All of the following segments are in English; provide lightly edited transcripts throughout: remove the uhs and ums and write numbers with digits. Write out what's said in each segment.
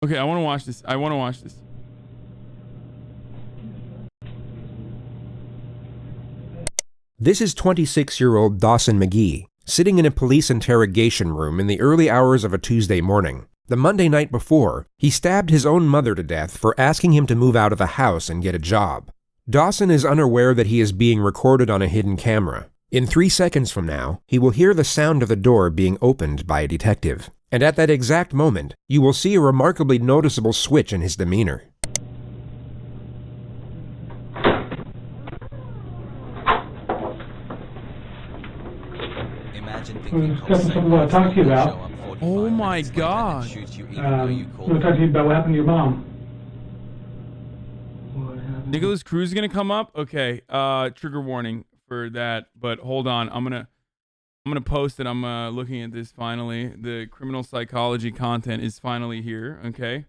Okay, I want to watch this. I want to watch this. This is 26-year-old Dawson McGee, sitting in a police interrogation room in the early hours of a Tuesday morning. The Monday night before, he stabbed his own mother to death for asking him to move out of the house and get a job. Dawson is unaware that he is being recorded on a hidden camera. In 3 seconds from now, he will hear the sound of the door being opened by a detective. And at that exact moment, you will see a remarkably noticeable switch in his demeanor. Got something I want to talk to you about. Oh my God. I want to talk to you about what happened to your mom. Nicholas Cruz is gonna come up. Okay. Trigger warning for that. But hold on. I'm gonna post it. I'm looking at this finally. The criminal psychology content is finally here. Okay.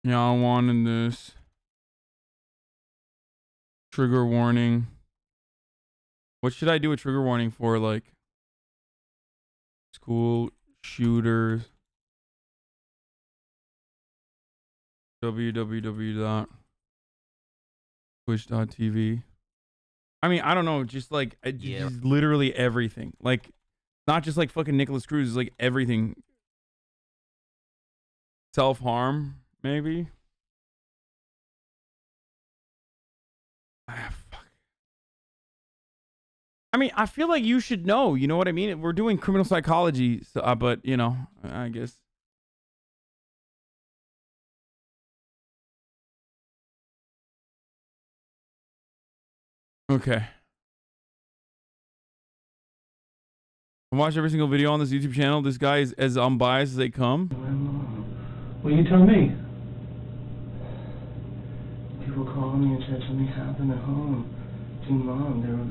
Y'all wanted this. Trigger warning. What should I do a trigger warning for? Like school shooters. www.twitch.tv. I mean, I don't know. Just like, just literally everything. Like, not just like fucking Nicholas Cruz. It's like everything. Self-harm. Maybe. Fuck. I mean, I feel like you should know. You know what I mean? We're doing criminal psychology, so, but you know, I guess. Okay. I watch every single video on this YouTube channel. This guy is as unbiased as they come. Well, you tell me. People called me and said something happened at home to Mom. They were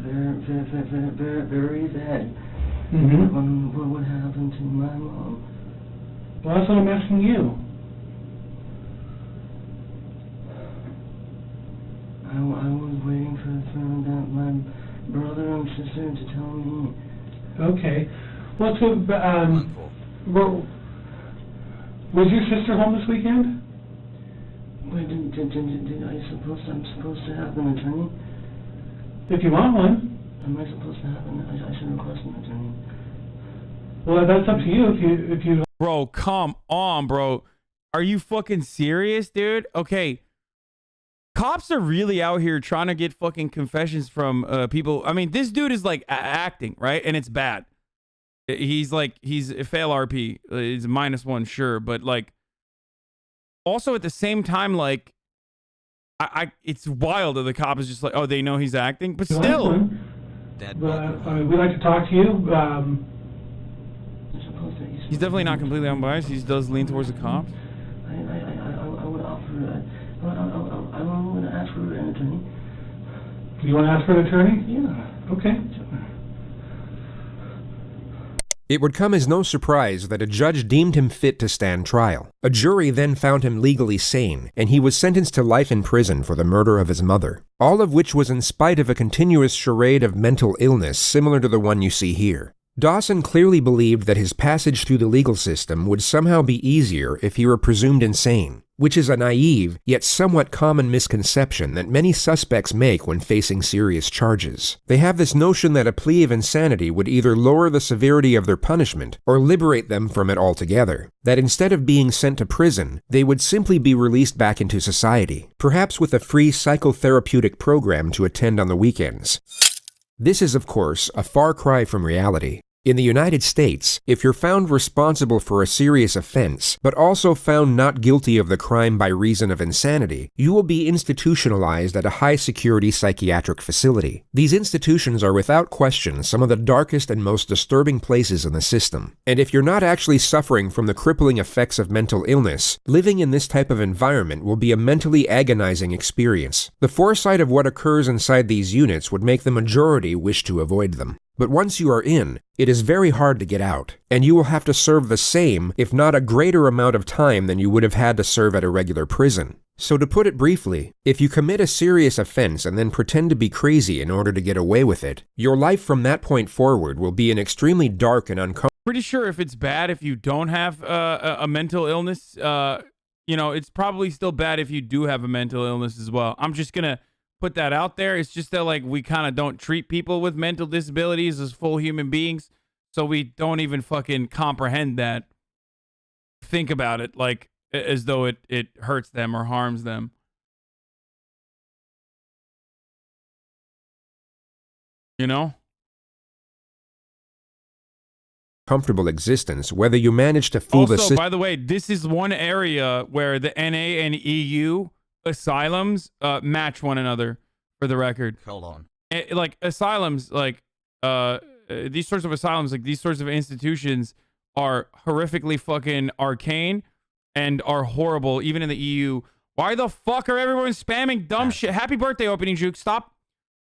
very bad. What happened to my mom? Well, that's what I'm asking you. I was waiting for my brother and sister to tell me. Okay. Well, so, was your sister home this weekend? Wait, I'm supposed to have an attorney? If you want one. Am I supposed to have I should request an attorney. Well, that's up to you if you... Bro, come on, bro. Are you fucking serious, dude? Okay. Cops are really out here trying to get fucking confessions from people. I mean, this dude is like acting, right? And it's bad. He's a fail RP. He's a -1, sure. But like, also at the same time, like, it's wild that the cop is just like, oh, they know he's acting, but still. We'd like to talk to you. He's definitely not completely unbiased. He does lean towards the cops. I would offer. I want to ask for an attorney. You want to ask for an attorney? Yeah. Okay. It would come as no surprise that a judge deemed him fit to stand trial. A jury then found him legally sane, and he was sentenced to life in prison for the murder of his mother. All of which was in spite of a continuous charade of mental illness similar to the one you see here. Dawson clearly believed that his passage through the legal system would somehow be easier if he were presumed insane, which is a naive, yet somewhat common misconception that many suspects make when facing serious charges. They have this notion that a plea of insanity would either lower the severity of their punishment or liberate them from it altogether. That instead of being sent to prison, they would simply be released back into society, perhaps with a free psychotherapeutic program to attend on the weekends. This is, of course, a far cry from reality. In the United States, if you're found responsible for a serious offense, but also found not guilty of the crime by reason of insanity, you will be institutionalized at a high-security psychiatric facility. These institutions are without question some of the darkest and most disturbing places in the system. And if you're not actually suffering from the crippling effects of mental illness, living in this type of environment will be a mentally agonizing experience. The foresight of what occurs inside these units would make the majority wish to avoid them. But once you are in, it is very hard to get out, and you will have to serve the same, if not a greater amount of time than you would have had to serve at a regular prison. So to put it briefly, if you commit a serious offense and then pretend to be crazy in order to get away with it, your life from that point forward will be an extremely dark and uncomfortable. Pretty sure if it's bad if you don't have a mental illness, you know, it's probably still bad if you do have a mental illness as well. I'm just gonna put that out there. It's just that, like, we kind of don't treat people with mental disabilities as full human beings, so we don't even fucking comprehend that. Think about it like as though it hurts them or harms them. You know? Comfortable existence, whether you manage to fool the Also, system. by the way, this is one area where the NA and EU asylums match one another, for the record. Hold on. Like asylums, like these sorts of asylums, like these sorts of institutions are horrifically fucking arcane and are horrible, even in the EU. Why the fuck are everyone spamming dumb shit? Happy birthday, opening juke. Stop.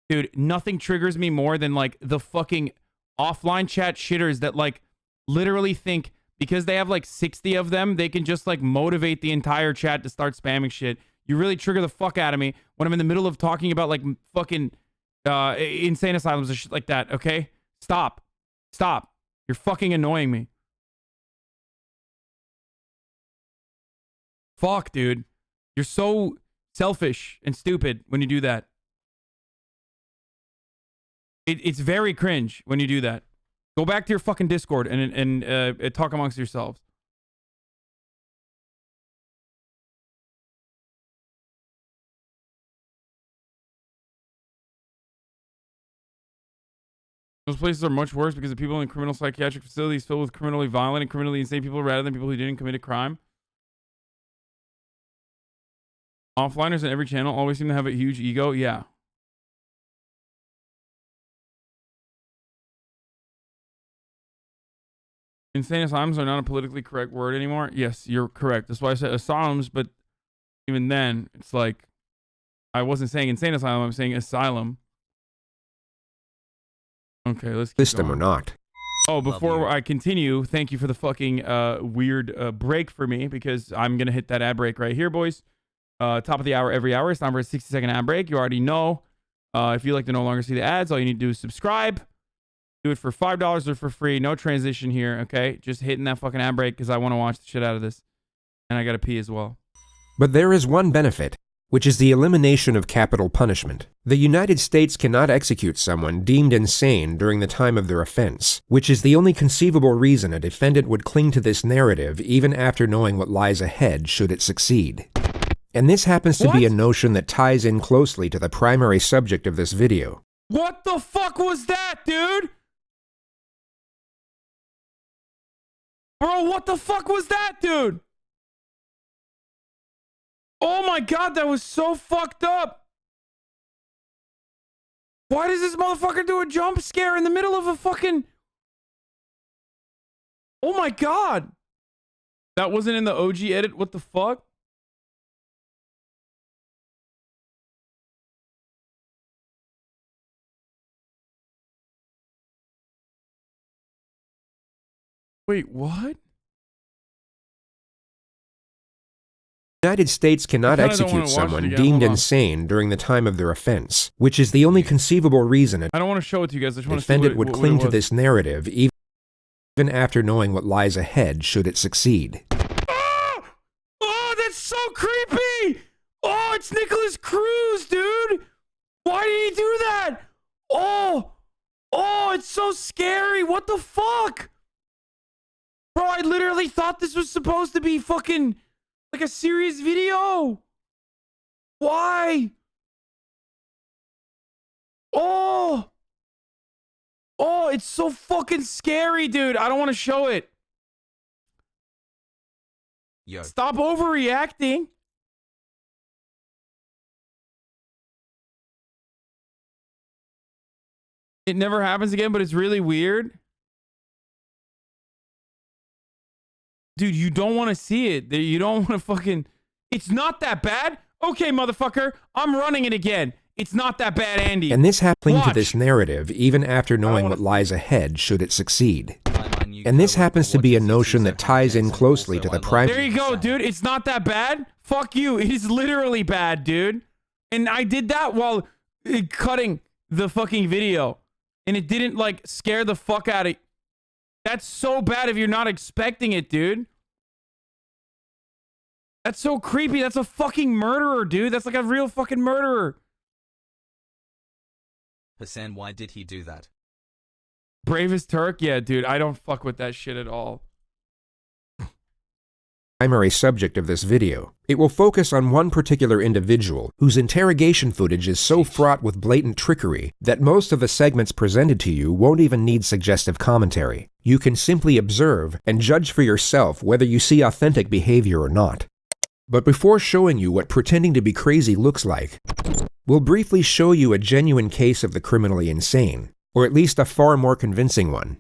Dude, nothing triggers me more than like the fucking offline chat shitters that like literally think because they have like 60 of them, they can just like motivate the entire chat to start spamming shit. You really trigger the fuck out of me when I'm in the middle of talking about like fucking insane asylums and shit like that, okay? Stop. Stop. You're fucking annoying me. Fuck, dude. You're so selfish and stupid when you do that. It's very cringe when you do that. Go back to your fucking Discord and talk amongst yourselves. Those places are much worse because the people in criminal psychiatric facilities filled with criminally violent and criminally insane people rather than people who didn't commit a crime. Offliners in every channel always seem to have a huge ego. Yeah. Insane asylums are not a politically correct word anymore. Yes, you're correct. That's why I said asylums, but even then, it's like, I wasn't saying insane asylum, I'm saying asylum. Okay, let's keep System going. or not. Oh, before I continue, thank you for the fucking weird break for me, because I'm going to hit that ad break right here, boys. Top of the hour every hour. It's time for a 60-second ad break. You already know. If you'd like to no longer see the ads, all you need to do is subscribe. Do it for $5 or for free. No transition here, okay? Just hitting that fucking ad break because I want to watch the shit out of this. And I got to pee as well. But there is one benefit, which is the elimination of capital punishment. The United States cannot execute someone deemed insane during the time of their offense, which is the only conceivable reason a defendant would cling to this narrative even after knowing what lies ahead should it succeed. And this happens to be a notion that ties in closely to the primary subject of this video. What the fuck was that, dude? Bro, what the fuck was that, dude? Oh my god, that was so fucked up. Why does this motherfucker do a jump scare in the middle of a fucking... Oh my god. That wasn't in the OG edit? What the fuck? Wait, what? The United States cannot execute someone deemed insane during the time of their offense, which is the only conceivable reason a I don't want to show it to you guys. I just want to see defendant what would cling to this narrative even after knowing what lies ahead should it succeed. Oh! Oh, that's so creepy! Oh, it's Nicholas Cruz, dude! Why did he do that? Oh! Oh, it's so scary! What the fuck? Bro, I literally thought this was supposed to be fucking like a serious video. Why? Oh! Oh, it's so fucking scary, dude. I don't want to show it. Yo. Stop overreacting. It never happens again, but it's really weird. Dude, you don't want to see it. You don't want to fucking... It's not that bad. Okay, motherfucker. I'm running it again. It's not that bad, Andy. And this happening to this narrative even after knowing what lies ahead should it succeed. And this happens to be a notion that ties in closely to the prime. There you go, dude. It's not that bad. Fuck you. It is literally bad, dude. And I did that while cutting the fucking video. And it didn't, like, scare the fuck out of you. That's so bad if you're not expecting it, dude. That's so creepy. That's a fucking murderer, dude. That's like a real fucking murderer. Hasan, why did he do that? Bravest Turk? Yeah, dude. I don't fuck with that shit at all. Primary subject of this video. It will focus on one particular individual whose interrogation footage is so fraught with blatant trickery that most of the segments presented to you won't even need suggestive commentary. You can simply observe and judge for yourself whether you see authentic behavior or not. But before showing you what pretending to be crazy looks like, we'll briefly show you a genuine case of the criminally insane, or at least a far more convincing one.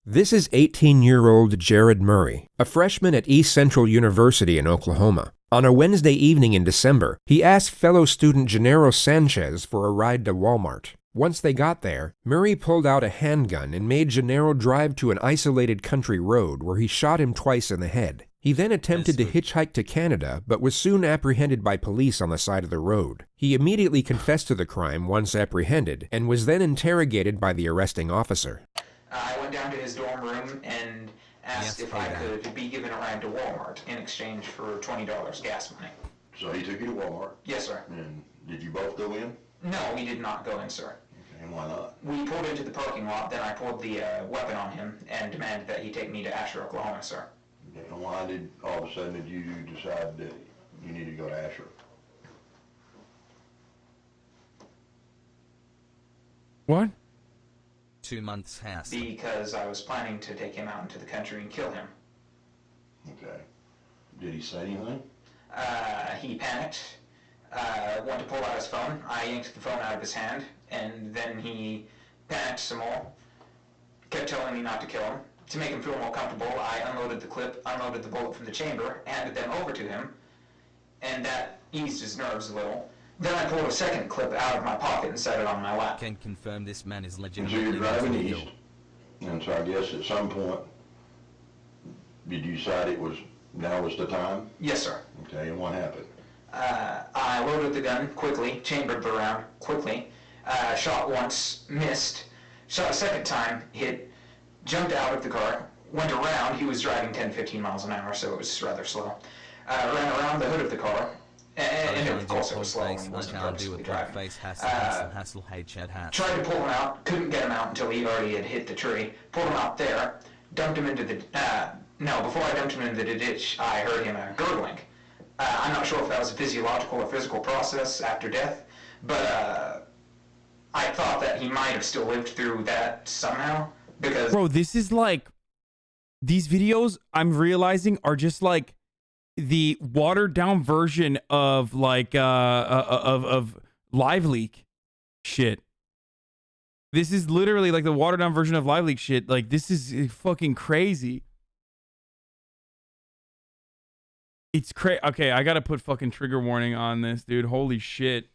This is 18-year-old Jared Murray, a freshman at East Central University in Oklahoma. On a Wednesday evening in December, he asked fellow student Gennaro Sanchez for a ride to Walmart. Once they got there, Murray pulled out a handgun and made Gennaro drive to an isolated country road where he shot him twice in the head. He then attempted to hitchhike to Canada, but was soon apprehended by police on the side of the road. He immediately confessed to the crime once apprehended, and was then interrogated by the arresting officer. I went down to his dorm room and asked if I could be given a ride to Walmart in exchange for $20 gas money. So he took you to Walmart? Yes, sir. And did you both go in? No, we did not go in, sir. Okay, and why not? We pulled into the parking lot, then I pulled the weapon on him and demanded that he take me to Asher, Oklahoma, sir. Okay, and why did all of a sudden did you decide that you needed to go to Asher? What? 2 months Hasan. Because I was planning to take him out into the country and kill him. Okay. Did he say anything? He panicked, went to pull out his phone. I yanked the phone out of his hand, and then he panicked some more, kept telling me not to kill him. To make him feel more comfortable, I unloaded the clip, unloaded the bullet from the chamber, handed them over to him, and that eased his nerves a little. Then I pulled a second clip out of my pocket and set it on my lap. Can confirm this man is And so legitimately you're driving mentally east, ill. and so I guess at some point, did you decide now was the time? Yes, sir. Okay, and what happened? I loaded the gun quickly, chambered the round quickly, shot once, missed, shot a second time, hit, jumped out of the car, went around. He was driving 10-15 miles an hour, so it was rather slow. Ran around the hood of the car, and of course it was slow and wasn't purposely driving. Tried to pull him out, couldn't get him out until he already had hit the tree. Pulled him out there, dumped him into the, before I dumped him into the ditch, I heard him gurgling. I'm not sure if that was a physiological or physical process after death, but I thought that he might have still lived through that somehow, because... Bro, this is like... These videos, I'm realizing, are just like the watered down version of like of Live Leak shit. This is literally like the watered down version of Live Leak shit. Like, this is fucking crazy. It's crazy. Okay, I gotta put fucking trigger warning on this, dude. Holy shit.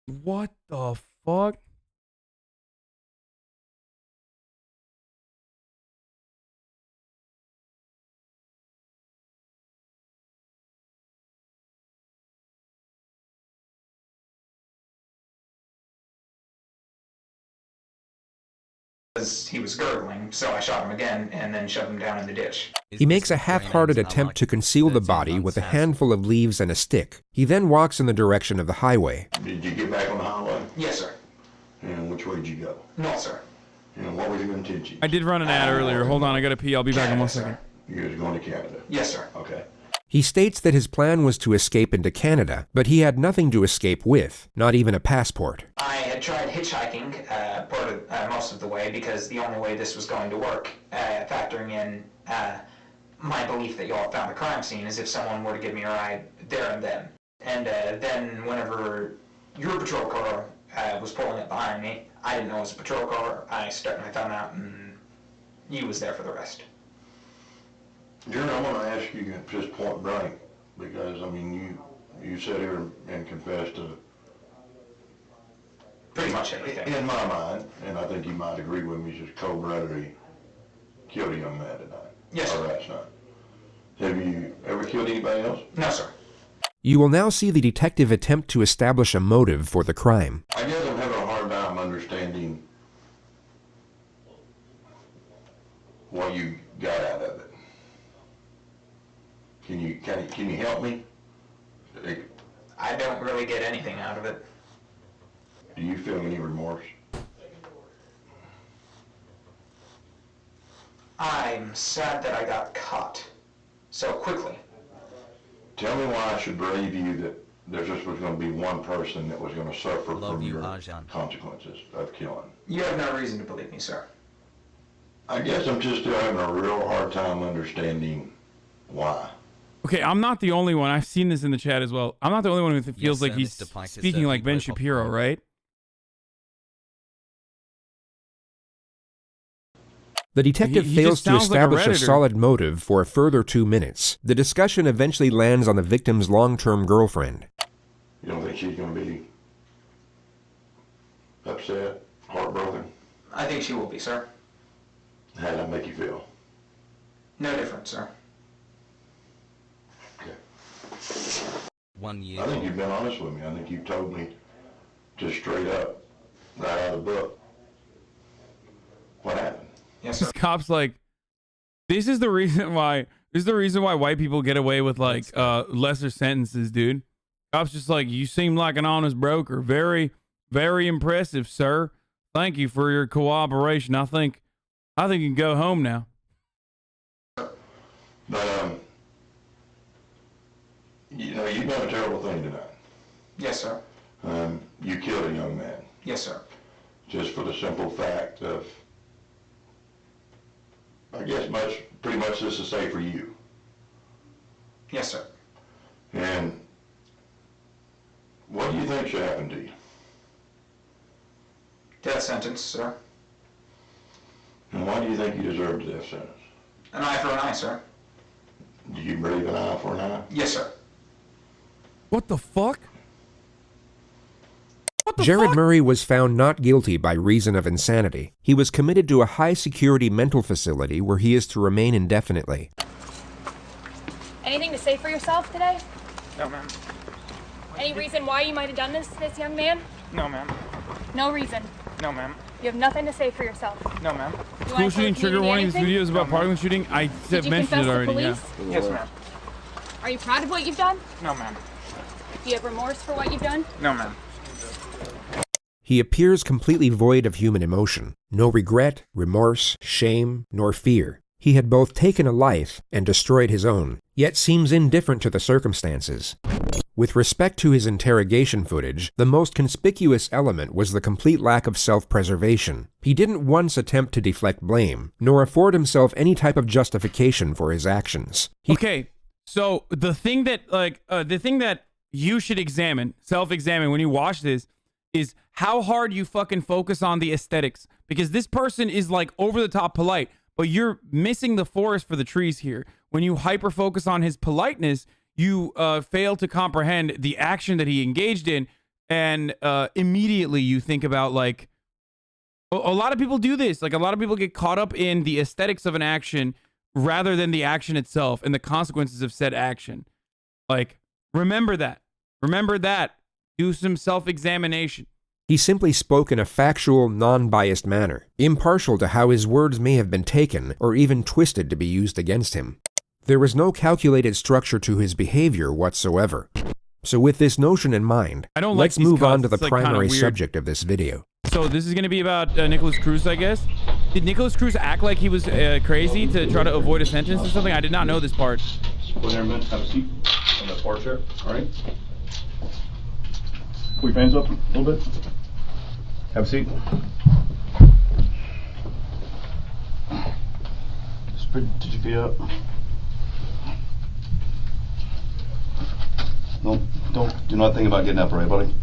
What the fuck? He was gurgling, so I shot him again and then shoved him down in the ditch. He makes a half-hearted attempt to conceal the body with a handful of leaves and a stick. He then walks in the direction of the highway. Did you get back on the highway? Yes, sir. And which way did you go? No, sir. And what were your intentions? I did run an ad earlier. Hold on, I gotta pee. I'll be back in 1 second. You was going to Canada? Yes, sir. Okay. He states that his plan was to escape into Canada, but he had nothing to escape with, not even a passport. I had tried hitchhiking most of the way because the only way this was going to work, factoring in my belief that y'all found the crime scene, is if someone were to give me a ride there and then. And then whenever your patrol car was pulling up behind me, I didn't know it was a patrol car. I stuck my thumb out and you was there for the rest. Jerry, I want to ask you just point blank, because, I mean, you sat here and confessed to Pretty much everything. In my mind, and I think you might agree with me, just cold-bloodedly killed a young man tonight. Yes, sir. Or last night. Have you ever killed anybody else? No, sir. You will now see the detective attempt to establish a motive for the crime. I guess I'm having a hard time understanding what you got out of it. Can you help me? I don't really get anything out of it. Do you feel any remorse? I'm sad that I got caught so quickly. Tell me why I should believe you that there just was going to be one person that was going to suffer Love from you, your Hasan. consequences of killing. You have no reason to believe me, sir. I guess I'm just still having a real hard time understanding why. Okay, I'm not the only one. I've seen this in the chat as well. I'm not the only one who feels Yes, like sir, he's Mr. Piker, speaking sir, like we Ben play Shapiro, popcorn. right? The detective He fails just to sounds like a establish a Redditor. solid motive for a further 2 minutes. The discussion eventually lands on the victim's long-term girlfriend. You don't think she's going to be upset, heartbroken? I think she will be, sir. How did that make you feel? No different, sir. Okay. 1 year. I think you've been honest with me. I think you've told me just straight up, right out of the book, what happened. Yes, sir. This cop's like, this is the reason why white people get away with like lesser sentences, dude. Cop's just like, you seem like an honest broker. Very, very impressive, sir. Thank you for your cooperation. I think you can go home now. But, you know, you've done a terrible thing tonight. Yes, sir. You killed a young man Yes, sir. just for the simple fact of, I guess pretty much this is safe for you. Yes, sir. And what do you think should happen to you? Death sentence, sir. And why do you think you deserve the death sentence? An eye for an eye, sir. Do you believe an eye for an eye? Yes, sir. What the fuck? What the Jared fuck? Murray was found not guilty by reason of insanity. He was committed to a high-security mental facility where he is to remain indefinitely. Anything to say for yourself today? No, ma'am. Any reason why you might have done this to this young man? No, ma'am. No reason. No, ma'am. You have nothing to say for yourself. No, ma'am. You wanna School tell shooting the trigger community warning. This anything? video is about Parkland shooting. I Did you mentioned confess it already. to Yeah. police? Yes, ma'am. Are you proud of what you've done? No, ma'am. Do you have remorse for what you've done? No, ma'am. He appears completely void of human emotion. No regret, remorse, shame, nor fear. He had both taken a life and destroyed his own, yet seems indifferent to the circumstances. With respect to his interrogation footage, the most conspicuous element was the complete lack of self-preservation. He didn't once attempt to deflect blame, nor afford himself any type of justification for his actions. Okay, so the thing that you should self-examine when you watch this is how hard you fucking focus on the aesthetics. Because this person is like over the top polite, but you're missing the forest for the trees here. When you hyper-focus on his politeness, you fail to comprehend the action that he engaged in, and immediately you think about like, a lot of people do this. Like a lot of people get caught up in the aesthetics of an action rather than the action itself and the consequences of said action. Like, remember that. Remember that. Do some self-examination. He simply spoke in a factual, non-biased manner, impartial to how his words may have been taken or even twisted to be used against him. There was no calculated structure to his behavior whatsoever. So with this notion in mind, I don't let's like these move on cuts. to the It's, like, kinda primary weird. subject of this video. So this is going to be about Nicholas Cruz, I guess. Did Nicholas Cruz act like he was crazy to try to avoid a sentence or something? I did not know this part. Go there a minute, have a seat on the porch there, all right? Pull your hands up a little bit. Have a seat. Did you feet up? No, do not think about getting up, all right, buddy?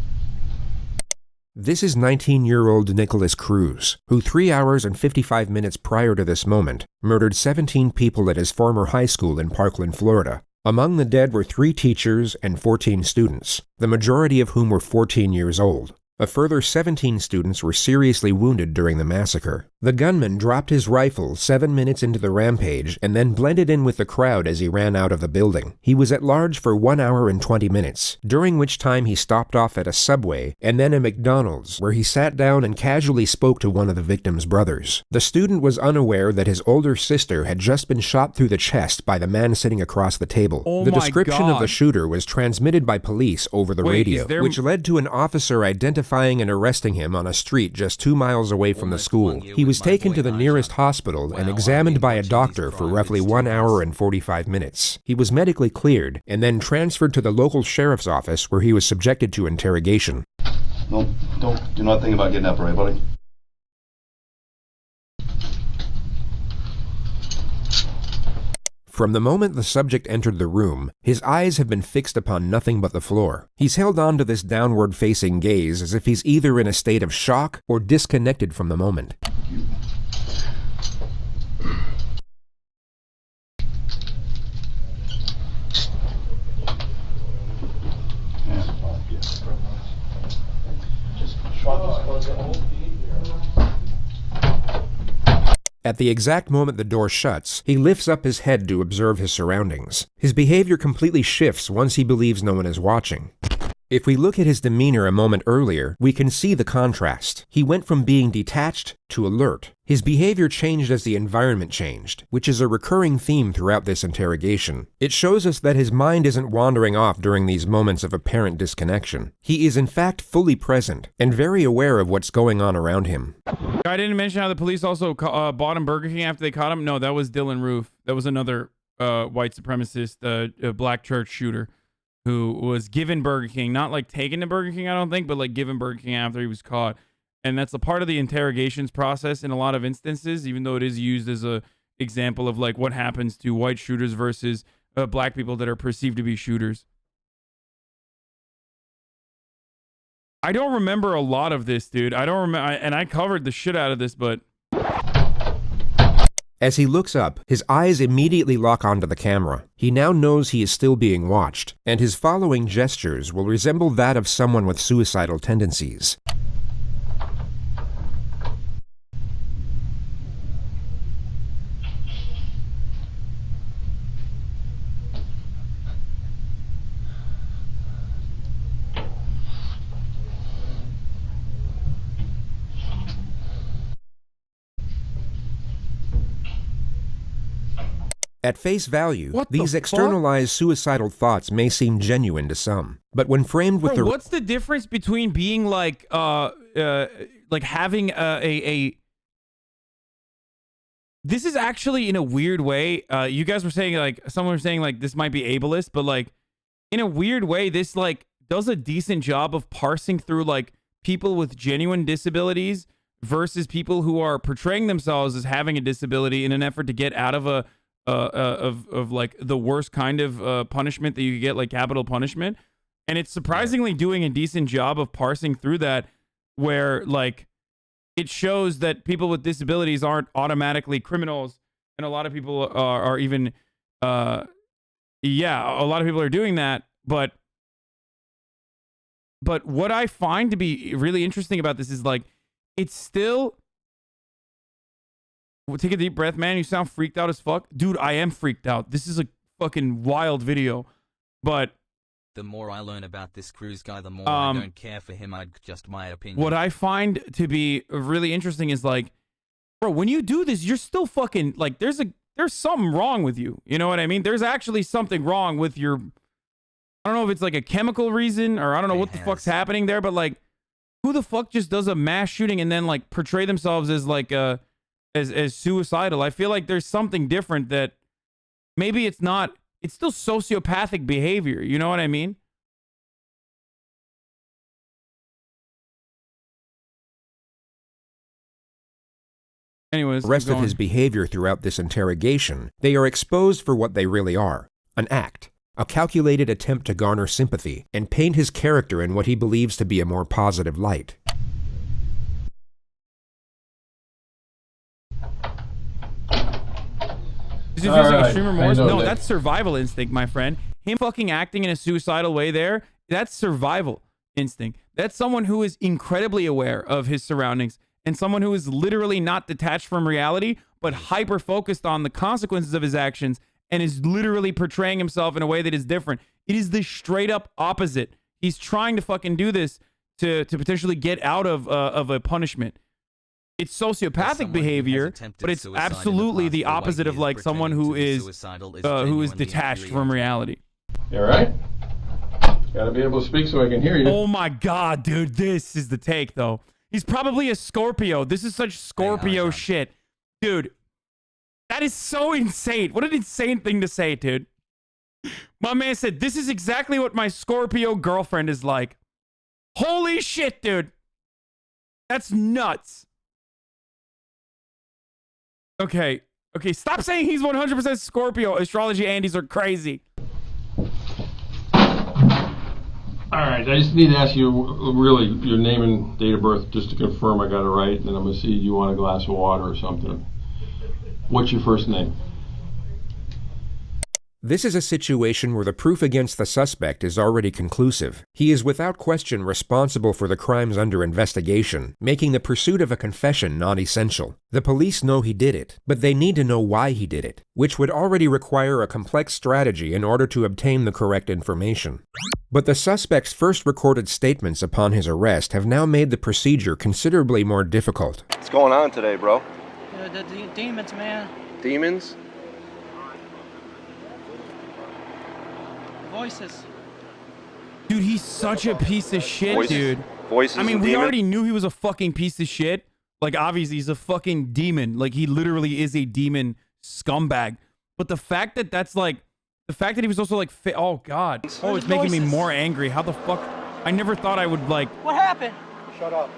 This is 19-year-old Nicholas Cruz, who 3 hours and 55 minutes prior to this moment murdered 17 people at his former high school in Parkland, Florida. Among the dead were 3 teachers and 14 students, the majority of whom were 14 years old. A further 17 students were seriously wounded during the massacre. The gunman dropped his rifle 7 minutes into the rampage and then blended in with the crowd as he ran out of the building. He was at large for 1 hour and 20 minutes, during which time he stopped off at a Subway and then a McDonald's, where he sat down and casually spoke to one of the victim's brothers. The student was unaware that his older sister had just been shot through the chest by the man sitting across the table. Oh the my description God. of the shooter was transmitted by police over the Wait, radio, is there- which led to an officer identifying and arresting him on a street just 2 miles away from the Almost school. 1 year He with was my taken boy to the Nigel. nearest hospital and Wow, examined I've by been a watching doctor these for crimes roughly for 1 2 hour years. and 45 minutes. He was medically cleared and then transferred to the local sheriff's office where he was subjected to interrogation. No, do not think about getting up, right, buddy? From the moment the subject entered the room, his eyes have been fixed upon nothing but the floor. He's held on to this downward-facing gaze as if he's either in a state of shock or disconnected from the moment. At the exact moment the door shuts, he lifts up his head to observe his surroundings. His behavior completely shifts once he believes no one is watching. If we look at his demeanor a moment earlier, we can see the contrast. He went from being detached to alert. His behavior changed as the environment changed, which is a recurring theme throughout this interrogation. It shows us that his mind isn't wandering off during these moments of apparent disconnection. He is in fact fully present and very aware of what's going on around him. I didn't mention how the police also bought him Burger King after they caught him. No, that was Dylan Roof. That was another white supremacist, black church shooter who was given Burger King, not like taken to Burger King, I don't think, but like given Burger King after he was caught. And that's a part of the interrogations process in a lot of instances, even though it is used as a example of like what happens to white shooters versus black people that are perceived to be shooters. I don't remember a lot of this, dude. I don't remember, and I covered the shit out of this, but As he looks up, his eyes immediately lock onto the camera. He now knows he is still being watched, and his following gestures will resemble that of someone with suicidal tendencies. At face value, What the these fuck? externalized suicidal thoughts may seem genuine to some, but when framed with bro, the what's the difference between being like having a this is actually in a weird way, you guys were saying like someone was saying like this might be ableist, but like in a weird way this like does a decent job of parsing through like people with genuine disabilities versus people who are portraying themselves as having a disability in an effort to get out of a of like the worst kind of punishment that you could get, like capital punishment. And it's surprisingly doing a decent job of parsing through that, where like it shows that people with disabilities aren't automatically criminals, and a lot of people are even a lot of people are doing that. But what I find to be really interesting about this is like it's still. Take a deep breath, man. You sound freaked out as fuck. Dude, I am freaked out. This is a fucking wild video. But the more I learn about this Cruz guy, the more I don't care for him. Just my opinion. what I find to be really interesting is like, bro, when you do this, you're still fucking like there's something wrong with you. You know what I mean? There's actually something wrong with your, I don't know if it's like a chemical reason or I don't know what the fuck's happening there, but like who the fuck just does a mass shooting and then like portray themselves as like as suicidal? I feel like there's something different that maybe it's not, it's still sociopathic behavior. You know what I mean? Anyways, rest of his behavior throughout this interrogation, they are exposed for what they really are: an act, a calculated attempt to garner sympathy and paint his character in what he believes to be a more positive light. Does it feel like Alright, extreme remorse? I know No, that. that's survival instinct, my friend. Him fucking acting in a suicidal way there, that's survival instinct. That's someone who is incredibly aware of his surroundings and someone who is literally not detached from reality, but hyper focused on the consequences of his actions and is literally portraying himself in a way that is different. It is the straight up opposite. He's trying to fucking do this to potentially get out of a punishment. It's sociopathic behavior, but it's absolutely the opposite of like someone who is detached from reality. You all right? Gotta be able to speak so I can hear you. Oh my God, dude, this is the take though. He's probably a Scorpio. This is such Scorpio shit. Dude, that is so insane. What an insane thing to say, dude. My man said, this is exactly what my Scorpio girlfriend is like. Holy shit, dude. That's nuts. Okay, stop saying he's 100% Scorpio. Astrology Andes are crazy. All right, I just need to ask you really your name and date of birth just to confirm I got it right, and then I'm going to see you want a glass of water or something. What's your first name? This is a situation where the proof against the suspect is already conclusive. He is without question responsible for the crimes under investigation, making the pursuit of a confession non-essential. The police know he did it, but they need to know why he did it, which would already require a complex strategy in order to obtain the correct information. But the suspect's first recorded statements upon his arrest have now made the procedure considerably more difficult. What's going on today, bro? The demons, man. Demons? Voices. Dude, he's such a piece of shit, Voices? dude. Voices. I mean, and we demons? already knew he was a fucking piece of shit. Like, obviously, he's a fucking demon. Like, he literally is a demon scumbag. But the fact that that's like, the fact that he was also like, oh God. Oh, it's making me more angry. How the fuck? I never thought I would like. What happened? Shut up.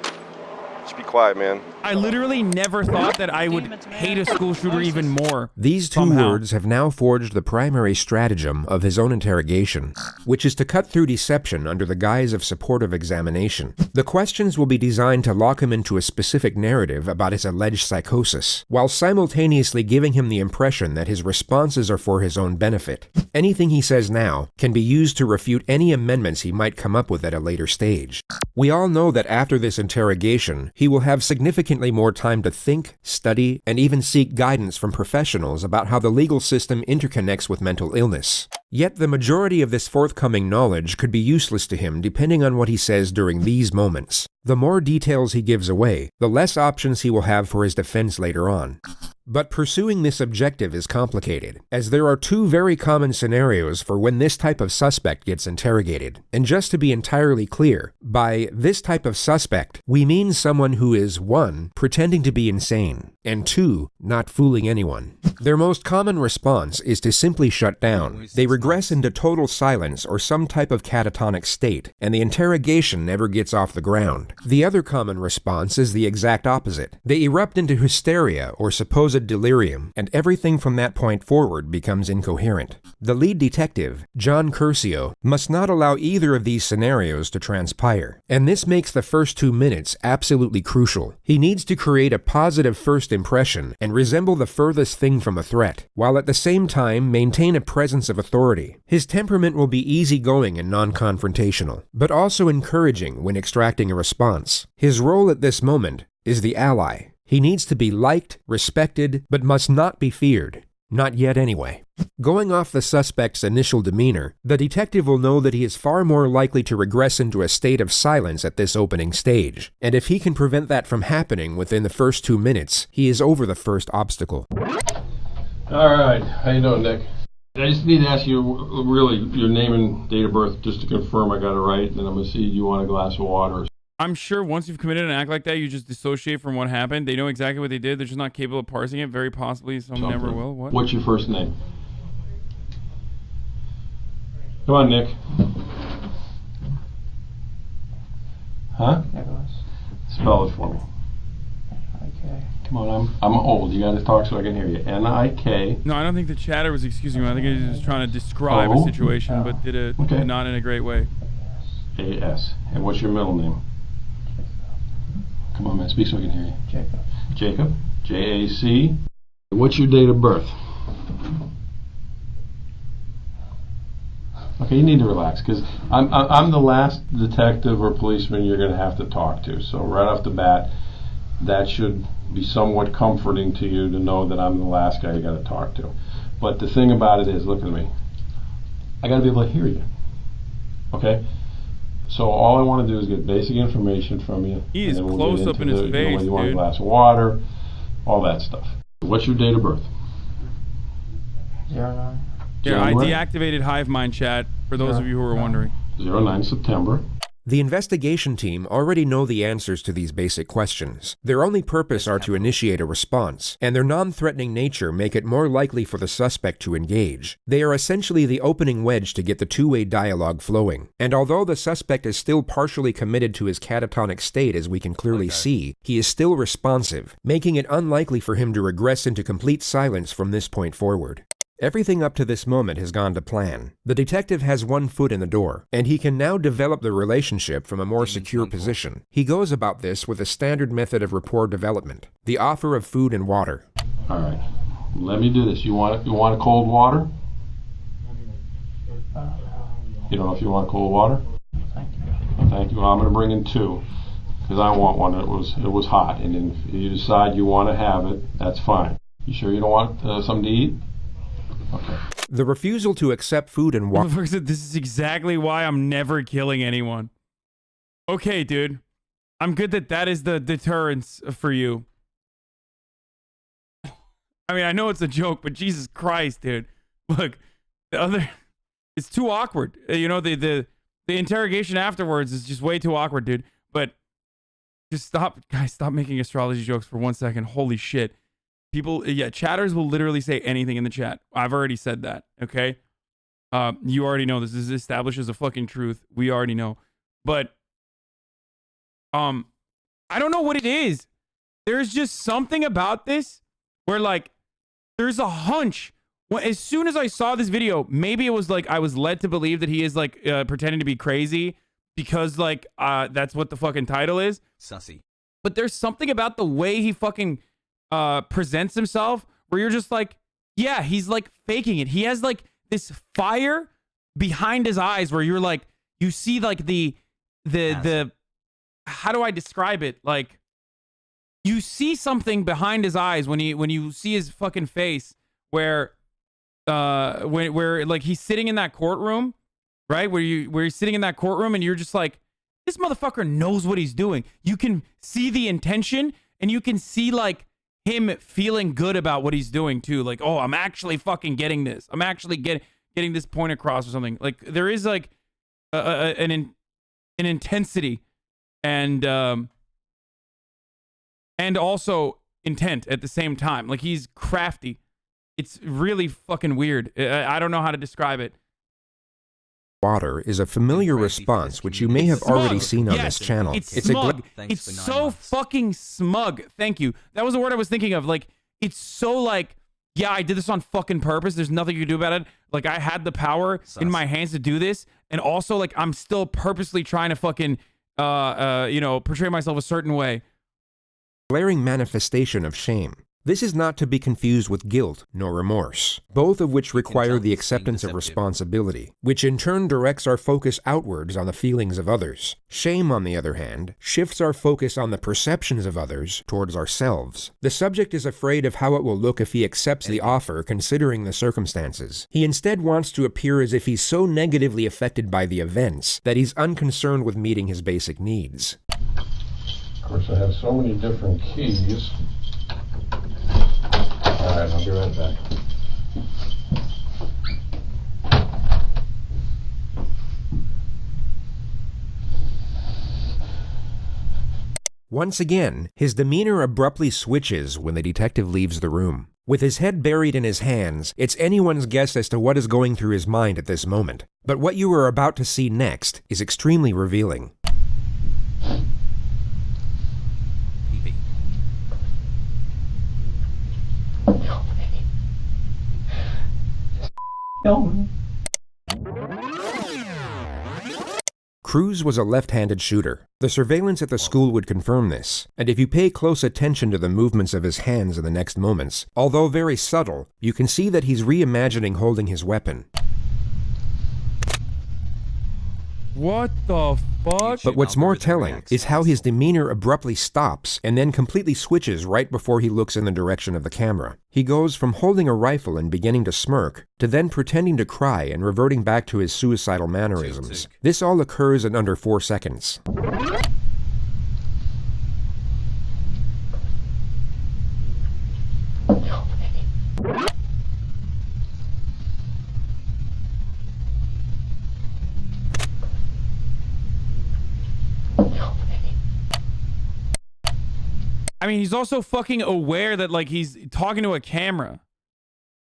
Just be quiet, man. I literally never thought that I would hate a school shooter even more. These two words have now forged the primary stratagem of his own interrogation, which is to cut through deception under the guise of supportive examination. The questions will be designed to lock him into a specific narrative about his alleged psychosis, while simultaneously giving him the impression that his responses are for his own benefit. Anything he says now can be used to refute any amendments he might come up with at a later stage. We all know that after this interrogation, he will have significantly more time to think, study, and even seek guidance from professionals about how the legal system interconnects with mental illness. Yet the majority of this forthcoming knowledge could be useless to him depending on what he says during these moments. The more details he gives away, the less options he will have for his defense later on. But pursuing this objective is complicated, as there are two very common scenarios for when this type of suspect gets interrogated. And just to be entirely clear, by this type of suspect, we mean someone who is 1. Pretending to be insane, and 2. Not fooling anyone. Their most common response is to simply shut down. They regress into total silence or some type of catatonic state, and the interrogation never gets off the ground. The other common response is the exact opposite. They erupt into hysteria or supposed delirium, and everything from that point forward becomes incoherent. The lead detective, John Curcio, must not allow either of these scenarios to transpire, and this makes the first 2 minutes absolutely crucial. He needs to create a positive first impression and resemble the furthest thing from a threat, while at the same time maintain a presence of authority. His temperament will be easygoing and non-confrontational, but also encouraging when extracting a response. His role at this moment is the ally. He needs to be liked, respected, but must not be feared. Not yet anyway. Going off the suspect's initial demeanor, the detective will know that he is far more likely to regress into a state of silence at this opening stage, and if he can prevent that from happening within the first 2 minutes, he is over the first obstacle. All right, how you doing, Nick? I just need to ask you really your name and date of birth just to confirm I got it right, and then I'm going to see you want a glass of water. I'm sure once you've committed an act like that, you just dissociate from what happened. They know exactly what they did. They're just not capable of parsing it. Very possibly some never will. What? What's your first name? Come on, Nick. Huh? Nicholas. Spell it for me. Okay. Come on, I'm old. You got to talk so I can hear you. N-I-K. No, I don't think the chatter was excusing him. I think he was just trying to describe a situation, but did it not in a great way. A-S. And what's your middle name? Come on, man, speak so I can hear you. Jacob. Jacob. J-A-C. What's your date of birth? Okay, you need to relax, because I'm the last detective or policeman you're going to have to talk to. So right off the bat, that should be somewhat comforting to you to know that I'm the last guy you got to talk to. But the thing about it is, look at me. I got to be able to hear you. Okay? So all I want to do is get basic information from you. He is close up in his face, whether you want a dude. glass of water, all that stuff. What's your date of birth? 09. Here, I January? deactivated Hive Mind chat for those of you who are wondering. 09 September. The investigation team already know the answers to these basic questions. Their only purpose are to initiate a response, and their non-threatening nature make it more likely for the suspect to engage. They are essentially the opening wedge to get the two-way dialogue flowing. And although the suspect is still partially committed to his catatonic state, as we can clearly see, he is still responsive, making it unlikely for him to regress into complete silence from this point forward. Everything up to this moment has gone to plan. The detective has one foot in the door, and he can now develop the relationship from a more secure position. He goes about this with a standard method of rapport development, the offer of food and water. All right, let me do this. You want cold water? You don't know if you want cold water? Thank you. Well, thank you. Well, I'm going to bring in 2, because I want one. It was hot, and if you decide you want to have it, that's fine. You sure you don't want something to eat? Okay. The refusal to accept food and water. Motherfucker said, this is exactly why I'm never killing anyone. Okay, dude. I'm good that is the deterrence for you. I mean, I know it's a joke, but Jesus Christ, dude. Look, it's too awkward. You know, the interrogation afterwards is just way too awkward, dude. But just stop making astrology jokes for 1 second. Holy shit. People, yeah, chatters will literally say anything in the chat. I've already said that, okay? You already know this. This establishes a fucking truth. We already know. But, I don't know what it is. There's just something about this where, like, there's a hunch. Well, as soon as I saw this video, maybe it was like I was led to believe that he is, like, pretending to be crazy because, like, that's what the fucking title is. Sussy. But there's something about the way he fucking presents himself where you're just like, yeah, he's like faking it. He has like this fire behind his eyes where you're like, you see like the how do I describe it? Like you see something behind his eyes when you see his fucking face where where like he's sitting in that courtroom, right? Where he's sitting in that courtroom and you're just like, this motherfucker knows what he's doing. You can see the intention and you can see like him feeling good about what he's doing too. Like, oh, I'm actually fucking getting this. I'm actually getting this point across or something. Like there is like an intensity and also intent at the same time. Like he's crafty. It's really fucking weird. I don't know how to describe it. Water is a familiar response which you may have already seen on this channel. It's smug. It's so fucking smug. Thank you. That was the word I was thinking of. Like, it's so like, yeah, I did this on fucking purpose. There's nothing you can do about it. Like, I had the power in my hands to do this. And also, like, I'm still purposely trying to fucking, you know, portray myself a certain way. Glaring manifestation of shame. This is not to be confused with guilt nor remorse, both of which require the acceptance of responsibility, which in turn directs our focus outwards on the feelings of others. Shame, on the other hand, shifts our focus on the perceptions of others towards ourselves. The subject is afraid of how it will look if he accepts the offer considering the circumstances. He instead wants to appear as if he's so negatively affected by the events that he's unconcerned with meeting his basic needs. Of course, I have so many different keys. All right, I'll be right back. Once again, his demeanor abruptly switches when the detective leaves the room. With his head buried in his hands, it's anyone's guess as to what is going through his mind at this moment. But what you are about to see next is extremely revealing. Cruz was a left-handed shooter. The surveillance at the school would confirm this, and if you pay close attention to the movements of his hands in the next moments, although very subtle, you can see that he's reimagining holding his weapon. What the fuck? But what's more telling is how his demeanor abruptly stops and then completely switches right before he looks in the direction of the camera. He goes from holding a rifle and beginning to smirk, to then pretending to cry and reverting back to his suicidal mannerisms. This all occurs in under 4 seconds. I mean, he's also fucking aware that, like, he's talking to a camera.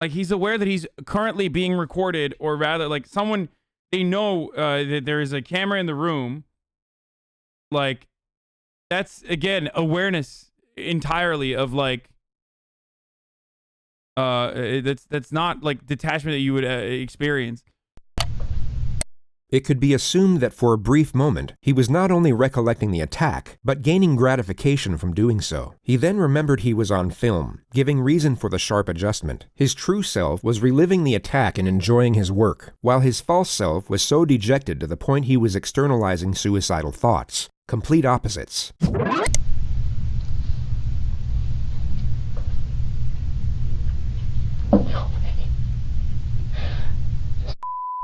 Like, he's aware that he's currently being recorded, or rather, like, someone, they know that there is a camera in the room. Like, that's, again, awareness entirely of, like, that's not, like, detachment that you would experience. It could be assumed that for a brief moment, he was not only recollecting the attack, but gaining gratification from doing so. He then remembered he was on film, giving reason for the sharp adjustment. His true self was reliving the attack and enjoying his work, while his false self was so dejected to the point he was externalizing suicidal thoughts. Complete opposites.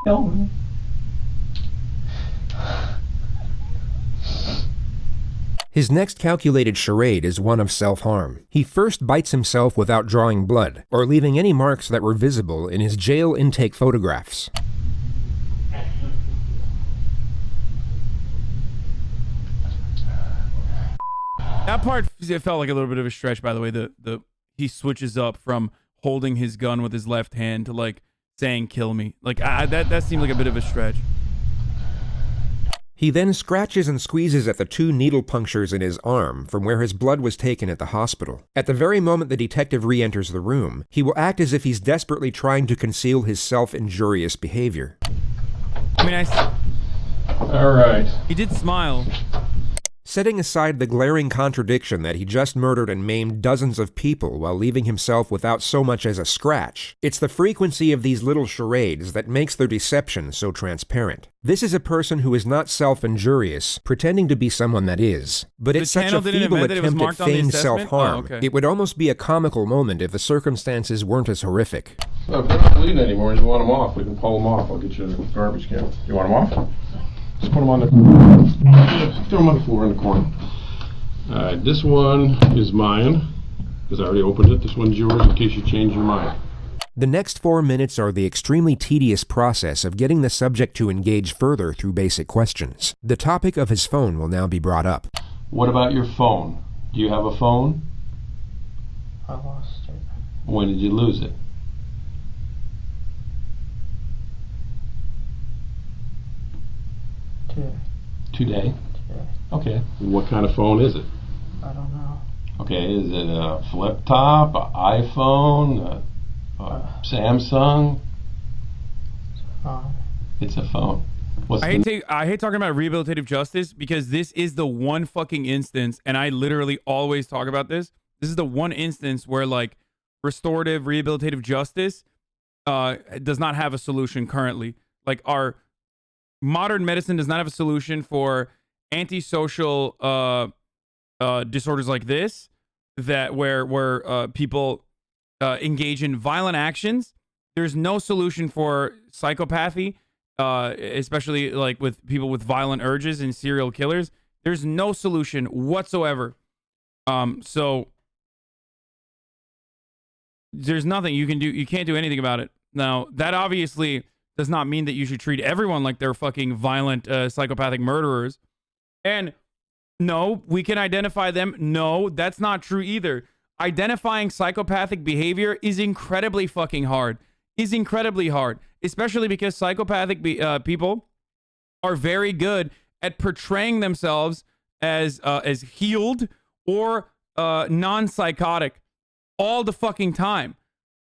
No. His next calculated charade is one of self-harm. He first bites himself without drawing blood, or leaving any marks that were visible in his jail intake photographs. That part, it felt like a little bit of a stretch, by the way. He switches up from holding his gun with his left hand to, like, saying "kill me." Like, that seemed like a bit of a stretch. He then scratches and squeezes at the 2 needle punctures in his arm from where his blood was taken at the hospital. At the very moment the detective re-enters the room, he will act as if he's desperately trying to conceal his self-injurious behavior. I mean, All right. He did smile. Setting aside the glaring contradiction that he just murdered and maimed dozens of people while leaving himself without so much as a scratch, it's the frequency of these little charades that makes their deception so transparent. This is a person who is not self-injurious, pretending to be someone that is. But it's such a feeble attempt at feigned self-harm, it would almost be a comical moment if the circumstances weren't as horrific. So if they're not bleeding anymore and you want them off, we can pull them off. I'll get you a garbage can. You want them off? Just put them on the throw them on the floor in the corner. Alright, this one is mine, because I already opened it. This one's yours in case you change your mind. The next 4 minutes are the extremely tedious process of getting the subject to engage further through basic questions. The topic of his phone will now be brought up. What about your phone? Do you have a phone? I lost it. When did you lose it? Today? Today. Okay. What kind of phone is it? I don't know. Okay, is it a flip top, an iPhone, a Samsung? It's a phone. I hate talking about rehabilitative justice because this is the one fucking instance, and I literally always talk about this. This is the one instance where, like, restorative rehabilitative justice does not have a solution currently. Like, our modern medicine does not have a solution for antisocial disorders like this, that where people engage in violent actions. There's no solution for psychopathy, especially like with people with violent urges and serial killers. There's no solution whatsoever. So there's nothing you can do. You can't do anything about it. Now, that obviously does not mean that you should treat everyone like they're fucking violent, psychopathic murderers. And no, we can identify them. No, that's not true either. Identifying psychopathic behavior is incredibly fucking hard. Especially because psychopathic people are very good at portraying themselves as healed or non-psychotic all the fucking time.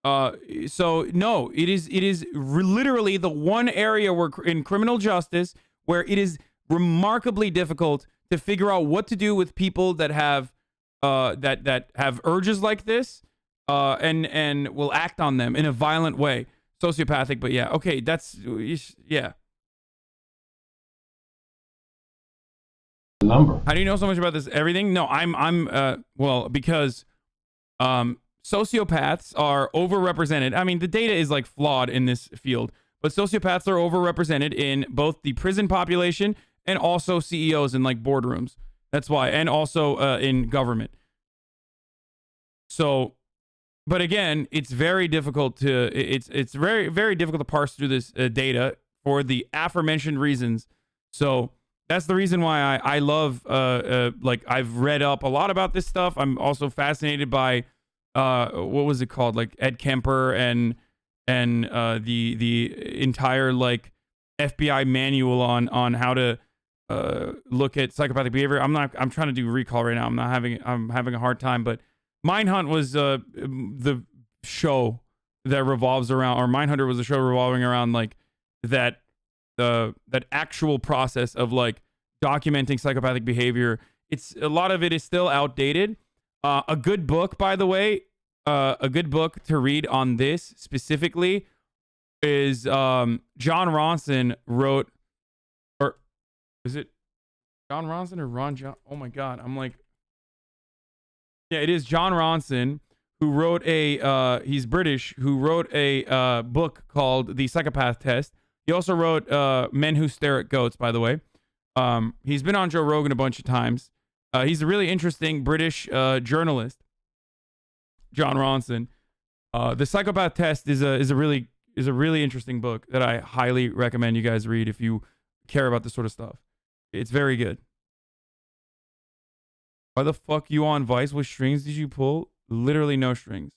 So no, it is literally the one area where in criminal justice where it is remarkably difficult to figure out what to do with people that have that have urges like this and will act on them in a violent way. Sociopathic, but yeah, okay, that's yeah. number. How do you know so much about this? Everything? No, well, because sociopaths are overrepresented. I mean, the data is like flawed in this field, but sociopaths are overrepresented in both the prison population and also CEOs in like boardrooms. That's why, and also in government. So, but again, it's very difficult to it's very, very difficult to parse through this data for the aforementioned reasons. So that's the reason why I love like I've read up a lot about this stuff. I'm also fascinated by what was it called, like Ed Kemper and the entire like FBI manual on how to look at psychopathic behavior. I'm trying to do recall right now. I'm having a hard time, but Mindhunt was the show that revolves around, or Mindhunter was a show revolving around like that actual process of like documenting psychopathic behavior. It's a lot of it is still outdated. A good book, by the way, a good book to read on this specifically is John Ronson wrote, or is it John Ronson or Ron John? Oh my God, I'm like, yeah, it is John Ronson who wrote he's British, who wrote a book called The Psychopath Test. He also wrote Men Who Stare at Goats, by the way. He's been on Joe Rogan a bunch of times. He's a really interesting British journalist, John Ronson. The Psychopath Test is a really interesting book that I highly recommend you guys read if you care about this sort of stuff. It's very good. Why the fuck you on Vice? What strings did you pull? Literally no strings.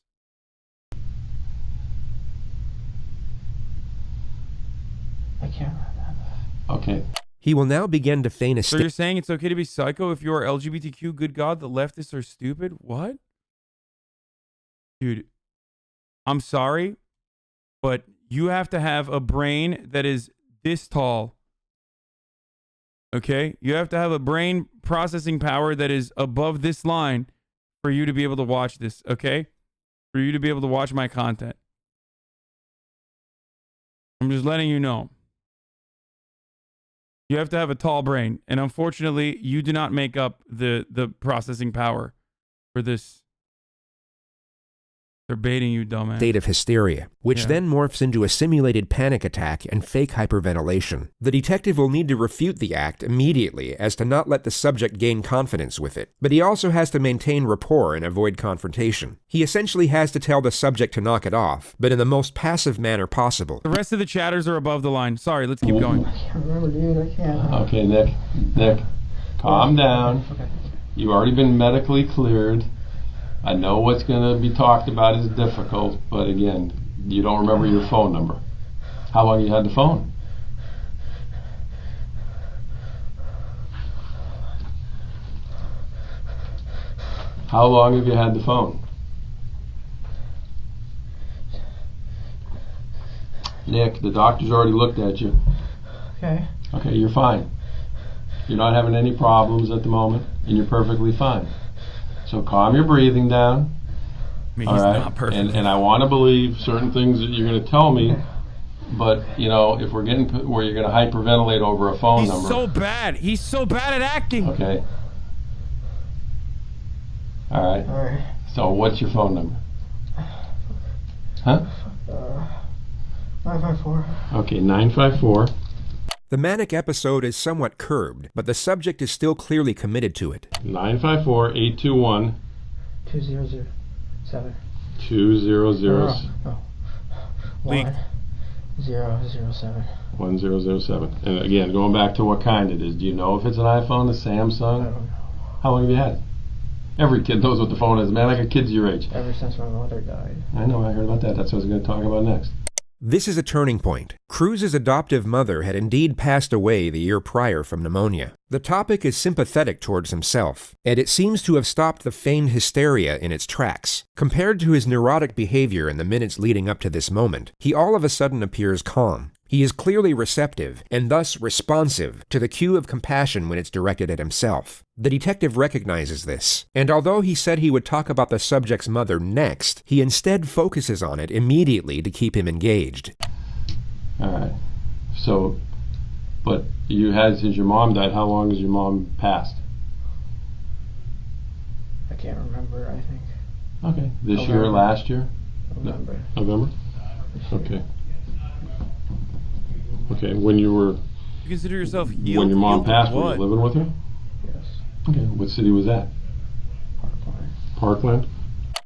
I can't remember. Okay. He will now begin to feign a So you're saying it's okay to be psycho if you are LGBTQ? Good God, the leftists are stupid? What? Dude, I'm sorry, but you have to have a brain that is this tall. Okay? You have to have a brain processing power that is above this line for you to be able to watch this, okay? For you to be able to watch my content. I'm just letting you know. You have to have a tall brain. And unfortunately, you do not make up the processing power for this. They're baiting you, dumbass. State of hysteria, which then morphs into a simulated panic attack and fake hyperventilation. The detective will need to refute the act immediately as to not let the subject gain confidence with it, but he also has to maintain rapport and avoid confrontation. He essentially has to tell the subject to knock it off, but in the most passive manner possible. The rest of the chatters are above the line. Sorry, let's keep going. I can't remember, dude. I can't. Okay, Nick, calm down. Okay. You've already been medically cleared. I know what's going to be talked about is difficult, but again, you don't remember your phone number. How long you had the phone? How long have you had the phone? Nick, the doctor's already looked at you. Okay. Okay, you're fine. You're not having any problems at the moment, and you're perfectly fine. So calm your breathing down. I mean, he's not perfect. And I want to believe certain things that you're going to tell me, but, you know, if we're getting where you're going to hyperventilate over a phone number. He's so bad. He's so bad at acting. Okay. All right. All right. So what's your phone number? Huh? 954. Okay, 954. The manic episode is somewhat curbed, but the subject is still clearly committed to it. 954-821. 2007. 2007. No. 1007. 1007. And again, going back to what kind it is. Do you know if it's an iPhone, a Samsung? I don't know. How long have you had it? Every kid knows what the phone is, man. I got kids your age. Ever since my mother died. I know, I heard about that. That's what I was going to talk about next. This is a turning point. Cruz's adoptive mother had indeed passed away the year prior from pneumonia. The topic is sympathetic towards himself, and it seems to have stopped the feigned hysteria in its tracks. Compared to his neurotic behavior in the minutes leading up to this moment, he all of a sudden appears calm. He is clearly receptive, and thus responsive, to the cue of compassion when it's directed at himself. The detective recognizes this, and although he said he would talk about the subject's mother next, he instead focuses on it immediately to keep him engaged. Alright. So, but you had, since your mom died, how long has your mom passed? can't remember, I think. Okay. This year, last year? November. November? Okay. Okay, when you were... You consider yourself healed? When your mom Healed passed, of were what? you living with her? Yes. Okay, what city was that? Parkland. Parkland?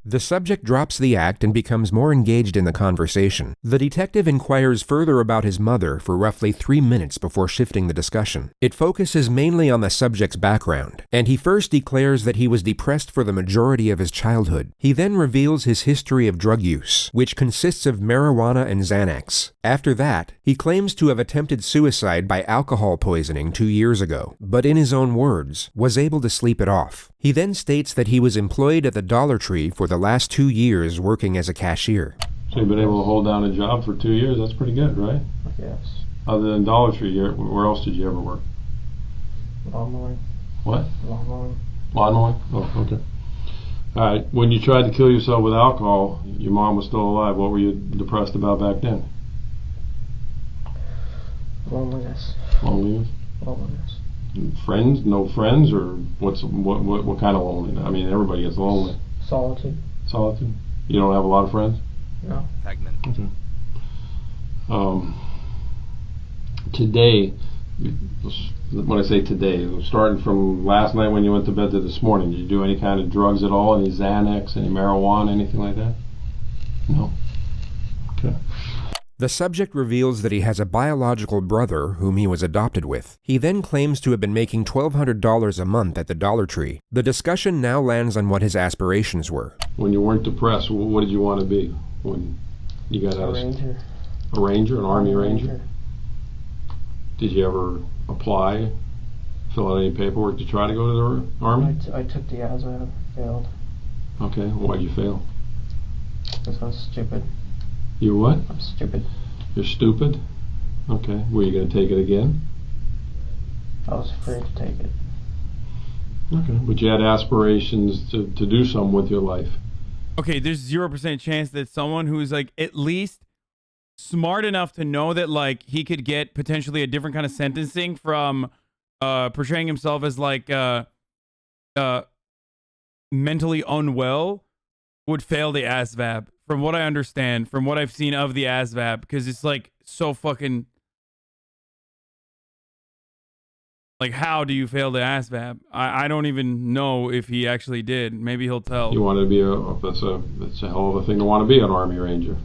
The subject drops the act and becomes more engaged in the conversation. The detective inquires further about his mother for roughly 3 minutes before shifting the discussion. It focuses mainly on the subject's background, and he first declares that he was depressed for the majority of his childhood. He then reveals his history of drug use, which consists of marijuana and Xanax. After that, he claims to have attempted suicide by alcohol poisoning 2 years ago, but in his own words, was able to sleep it off. He then states that he was employed at the Dollar Tree for the last 2 years working as a cashier. So you've been able to hold down a job for 2 years? That's pretty good, right? Yes. Other than Dollar Tree, where else did you ever work? Lawn mowing. What? Lawn mowing. Lawn mowing? Oh, okay. All right. When you tried to kill yourself with alcohol, your mom was still alive. What were you depressed about back then? Loneliness. Loneliness? Loneliness. Friends? No friends? Or what kind of loneliness? I mean, everybody gets lonely. Solitude. Solitude? You don't have a lot of friends? No. Fragment. Okay. Today, when I say today, starting from last night when you went to bed to this morning, did you do any kind of drugs at all? Any Xanax, any marijuana, anything like that? No? Okay. The subject reveals that he has a biological brother whom he was adopted with. He then claims to have been making $1,200 a month at the Dollar Tree. The discussion now lands on what his aspirations were. When you weren't depressed, what did you want to be when you got out of school? Ranger. A ranger? An Army Ranger? Did you ever apply, fill out any paperwork to try to go to the Army? I took the ASVAB, failed. Okay, why'd you fail? Because I was stupid. You what? I'm stupid. You're stupid? Okay, were you going to take it again? I was afraid to take it. Okay, but you had aspirations to do something with your life. Okay, there's 0% chance that someone who's like at least smart enough to know that like he could get potentially a different kind of sentencing from portraying himself as like mentally unwell would fail the ASVAB. From what I understand, from what I've seen of the ASVAB, because it's like so fucking like, how do you fail the ASVAB? I don't even know if he actually did. Maybe he'll tell. You wanted to be that's a hell of a thing to want to be, an Army Ranger.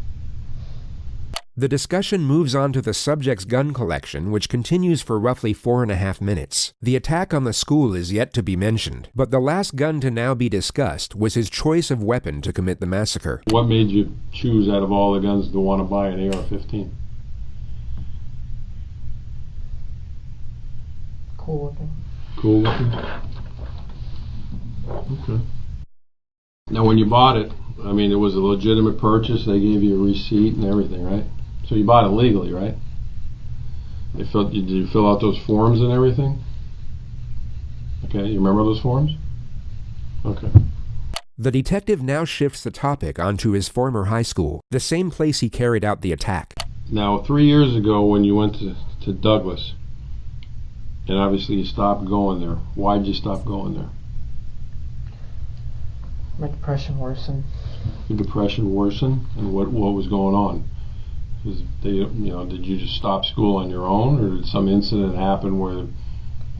The discussion moves on to the subject's gun collection, which continues for roughly 4.5 minutes. The attack on the school is yet to be mentioned, but the last gun to now be discussed was his choice of weapon to commit the massacre. What made you choose out of all the guns to want to buy an AR-15? Cool looking. Cool looking? Okay. Now when you bought it, I mean, it was a legitimate purchase. They gave you a receipt and everything, right? So you bought it legally, right? Did you fill out those forms and everything? Okay, you remember those forms? Okay. The detective now shifts the topic onto his former high school, the same place he carried out the attack. Now, 3 years ago when you went to Douglas, and obviously you stopped going there, why'd you stop going there? My depression worsened. Your depression worsened? And what was going on? Did you just stop school on your own, or did some incident happen where...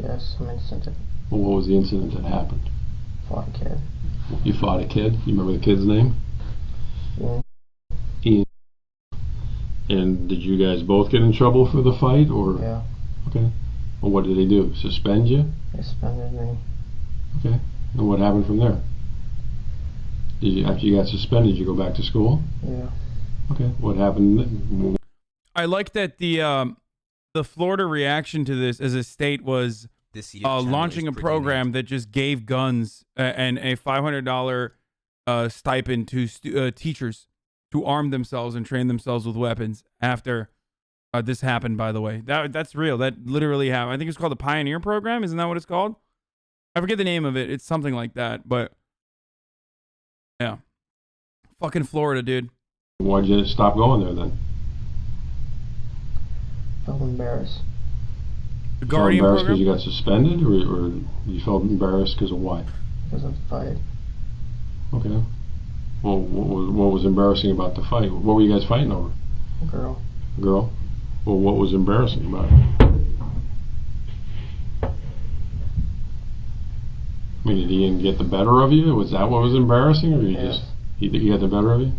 Yes, some incident. Well, what was the incident that happened? Fought a kid. You fought a kid? You remember the kid's name? Yeah. Ian. And did you guys both get in trouble for the fight, or? Yeah. Okay. Well, what did they do? Suspend you? They suspended me. Okay. And what happened from there? After you got suspended, you go back to school? Yeah. Okay. What happened? I like that the Florida reaction to this as a state was launching a program that just gave guns and a $500 stipend to teachers to arm themselves and train themselves with weapons after this happened, by the way. That's real. That literally happened. I think it's called the Pioneer Program. Isn't that what it's called? I forget the name of it. It's something like that, but yeah. Fucking Florida, dude. Why'd you stop going there then? Felt embarrassed. The Guardian embarrassed program? because you got suspended, or you felt embarrassed because of why? Because of the fight. Okay. Well, what was embarrassing about the fight? What were you guys fighting over? A girl. A girl? Well, what was embarrassing about it? I mean, did he get the better of you? Was that what was embarrassing, or he had the better of you?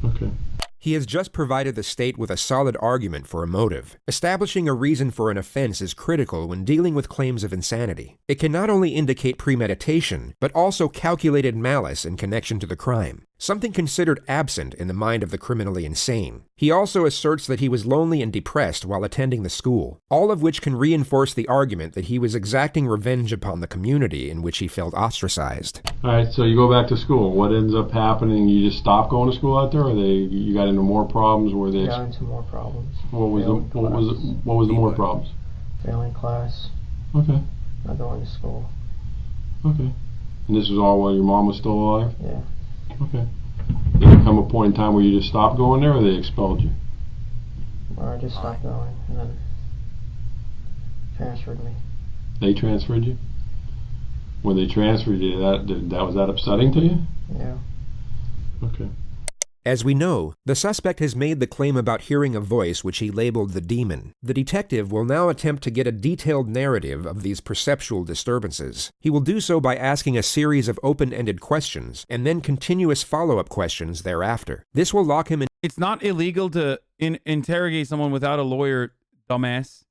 Okay. He has just provided the state with a solid argument for a motive. Establishing a reason for an offense is critical when dealing with claims of insanity. It can not only indicate premeditation, but also calculated malice in connection to the crime, something considered absent in the mind of the criminally insane. He also asserts that he was lonely and depressed while attending the school, all of which can reinforce the argument that he was exacting revenge upon the community in which he felt ostracized. All right, so you go back to school. What ends up happening? You just stop going to school out there, or you got into more problems? Where they got into more problems. What was the more problems? Failing class. Okay. Not going to school. Okay. And this was all while your mom was still alive? Yeah. Okay. Did there come a point in time where you just stopped going there, or they expelled you? Or I just stopped going and then transferred me. They transferred you? When they transferred you, was that upsetting to you? Yeah. Okay. As we know, the suspect has made the claim about hearing a voice which he labeled the demon. The detective will now attempt to get a detailed narrative of these perceptual disturbances. He will do so by asking a series of open-ended questions and then continuous follow-up questions thereafter. This will lock him in. It's not illegal to interrogate someone without a lawyer, dumbass.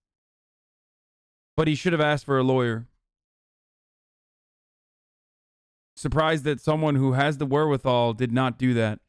But he should have asked for a lawyer. Surprised that someone who has the wherewithal did not do that.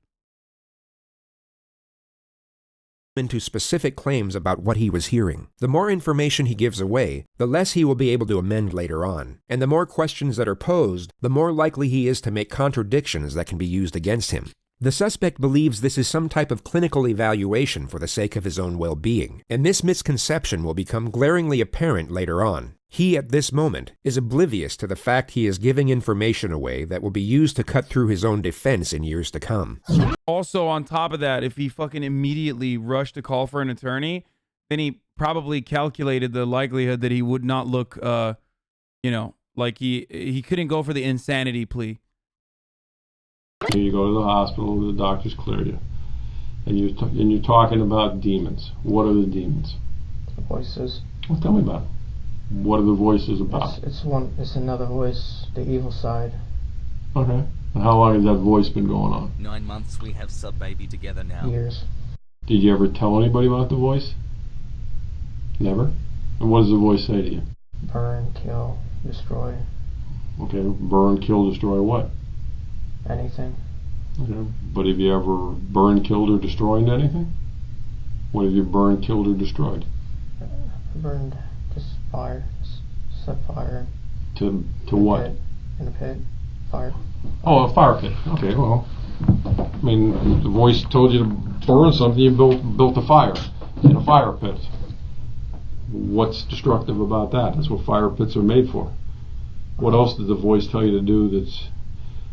Into specific claims about what he was hearing. The more information he gives away, the less he will be able to amend later on. And the more questions that are posed, the more likely he is to make contradictions that can be used against him. The suspect believes this is some type of clinical evaluation for the sake of his own well-being, and this misconception will become glaringly apparent later on. He, at this moment, is oblivious to the fact he is giving information away that will be used to cut through his own defense in years to come. Also, on top of that, if he fucking immediately rushed to call for an attorney, then he probably calculated the likelihood that he would not look, like he couldn't go for the insanity plea. You go to the hospital, the doctors clear you, and you're talking about demons. What are the demons? The voices. Well, tell me about it. What are the voices about? It's another voice, the evil side. Okay. And how long has that voice been going on? 9 months. We have sub-baby together now. Years. Did you ever tell anybody about the voice? Never? And what does the voice say to you? Burn, kill, destroy. Okay. Burn, kill, destroy what? Anything. Okay. But have you ever burned, killed, or destroyed anything? What have you burned, killed, or destroyed? Burned, just fire. Set fire. To what? In a pit. Fire. Oh, a fire pit. Okay, well, I mean, the voice told you to burn something, you built a fire in a fire pit. What's destructive about that? That's what fire pits are made for. What else did the voice tell you to do that's...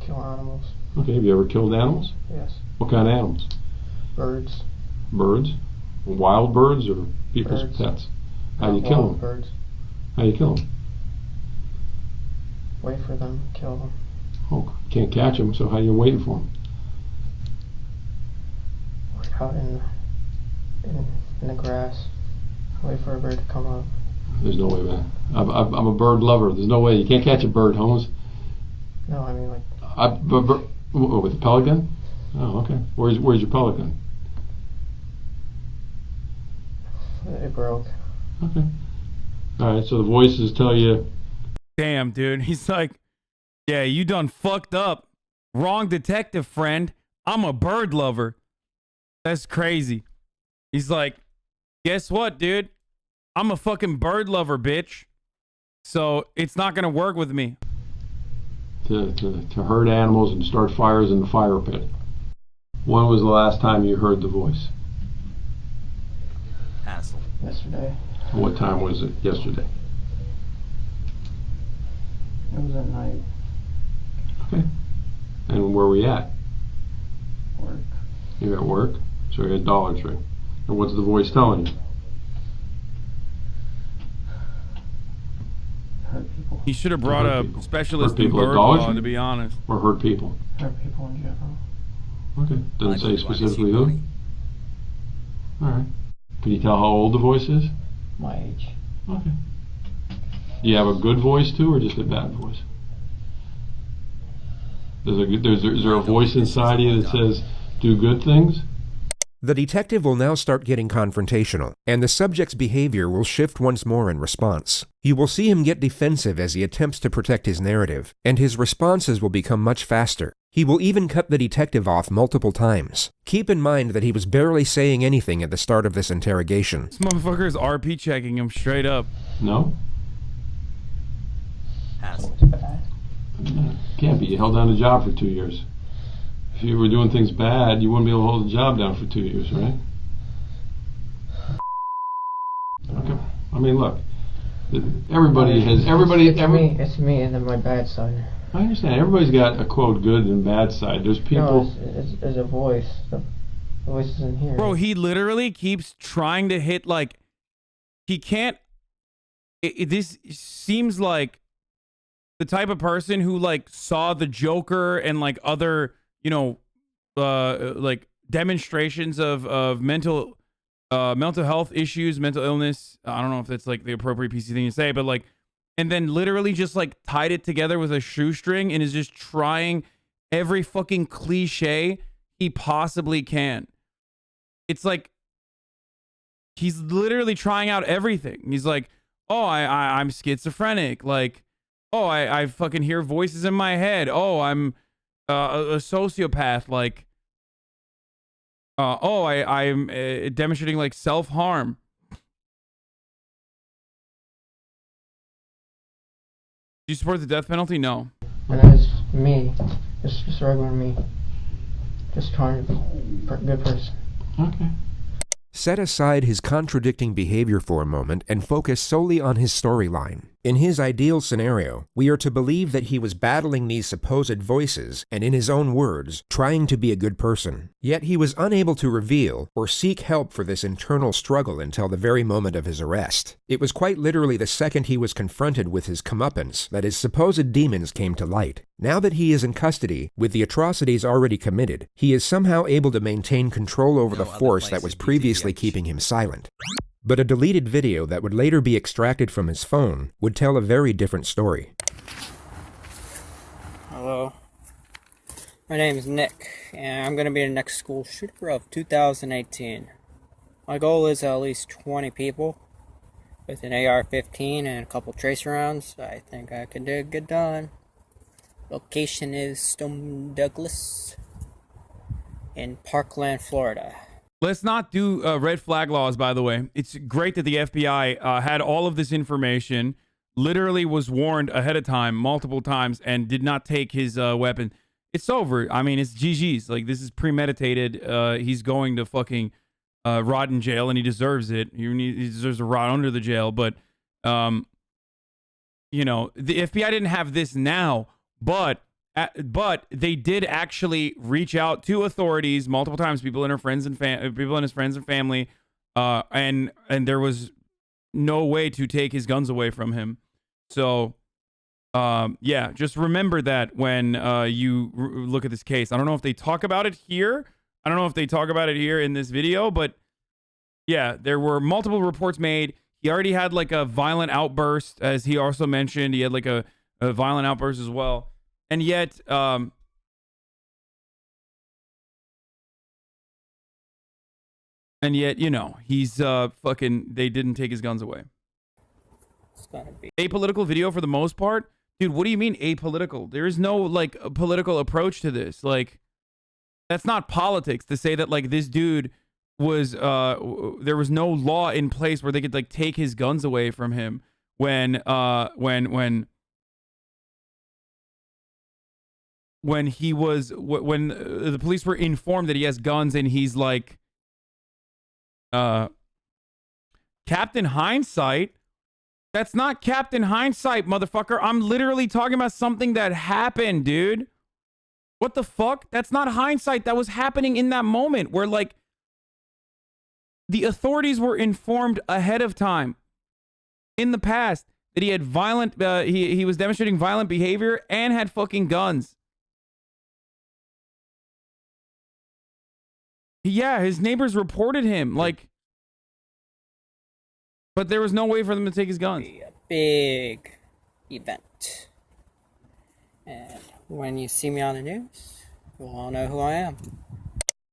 Kill animals. Okay, have you ever killed animals? Yes. What kind of animals? Birds. Birds? Wild birds or people's Birds. pets? How do you kill them? Birds. How do you kill them? Wait for them, kill them. Oh, can't catch them, so how are you waiting for them? Out in the grass. Wait for a bird to come up. There's no way, man. I'm a bird lover. There's no way. You can't catch a bird, Holmes. No, I mean like... with a pellet gun? Oh, okay. Where's your pellet gun? It broke. Okay. Alright, so the voices tell you... Damn, dude. He's like, yeah, you done fucked up. Wrong detective, friend. I'm a bird lover. That's crazy. He's like, guess what, dude? I'm a fucking bird lover, bitch. So it's not going to work with me. To hurt animals and start fires in the fire pit. When was the last time you heard the voice? Hassle. Yesterday. What time was it yesterday? It was at night. Okay. And where were we at? Work. You're at work? So you're at Dollar Tree. And what's the voice telling you? Hurt people. He should have brought a specialist in people bird at law, Dollar to be honest. Or hurt people? Hurt people in general. Okay. Doesn't say specifically who? Alright. Can you tell how old the voice is? My age. Okay. Do you have a good voice too, or just a bad voice? Is there a voice inside you that says, do good things? The detective will now start getting confrontational, and the subject's behavior will shift once more in response. You will see him get defensive as he attempts to protect his narrative, and his responses will become much faster. He will even cut the detective off multiple times. Keep in mind that he was barely saying anything at the start of this interrogation. This motherfucker is RP checking him straight up. No? Hasan. Can't be. You held down a job for 2 years. If you were doing things bad, you wouldn't be able to hold a job down for 2 years, right? Okay. I mean, look. It's me and then my bad side. I understand. Everybody's got a quote good and bad side. There's people. No, it's a voice. The voice isn't here. Bro, he literally keeps trying to hit, like, he can't. This seems like the type of person who, like, saw the Joker and, like, other, you know, like demonstrations of mental health issues, mental illness. I don't know if that's like the appropriate PC thing to say, but like, and then literally just like tied it together with a shoestring and is just trying every fucking cliche he possibly can. It's like he's literally trying out everything. He's like, oh, I'm schizophrenic. Like, oh, I fucking hear voices in my head. Oh, I'm a sociopath. Like, oh, I'm demonstrating like self-harm. Do you support the death penalty? No. And that's me. Just regular me. Just trying to be a good person. Okay. Set aside his contradicting behavior for a moment and focus solely on his storyline. In his ideal scenario, we are to believe that he was battling these supposed voices and, in his own words, trying to be a good person. Yet he was unable to reveal or seek help for this internal struggle until the very moment of his arrest. It was quite literally the second he was confronted with his comeuppance that his supposed demons came to light. Now that he is in custody, with the atrocities already committed, he is somehow able to maintain control over the force that was previously keeping him silent. But a deleted video that would later be extracted from his phone would tell a very different story. Hello. My name is Nick, and I'm going to be the next school shooter of 2018. My goal is at least 20 people with an AR-15 and a couple tracer rounds. I think I can get done. Location is Stone Douglas in Parkland, Florida. Let's not do red flag laws, by the way. It's great that the FBI had all of this information, literally was warned ahead of time multiple times, and did not take his weapon. It's over. I mean, it's GG's. Like, this is premeditated. He's going to fucking rot in jail, and he deserves it. He deserves to rot under the jail. But, you know, the FBI didn't have this now, but they did actually reach out to authorities multiple times, people in his friends and family, and there was no way to take his guns away from him. So, yeah, just remember that when you look at this case. I don't know if they talk about it here. I don't know if they talk about it here in this video, but yeah, there were multiple reports made. He already had like a violent outburst, as he also mentioned. He had like a violent outburst as well. And yet, you know, he's fucking, they didn't take his guns away. It's gonna be apolitical video for the most part. Dude, what do you mean apolitical? There is no like a political approach to this. Like, that's not politics to say that like this dude was, there was no law in place where they could like take his guns away from him when the police were informed that he has guns, and he's like, Captain Hindsight? That's not Captain Hindsight, motherfucker. I'm literally talking about something that happened, dude. What the fuck? That's not hindsight. That was happening in that moment where, like, the authorities were informed ahead of time in the past that he had violent, he was demonstrating violent behavior and had fucking guns. Yeah, his neighbors reported him, like, but there was no way for them to take his guns. A big event. And when you see me on the news, you'll all know who I am.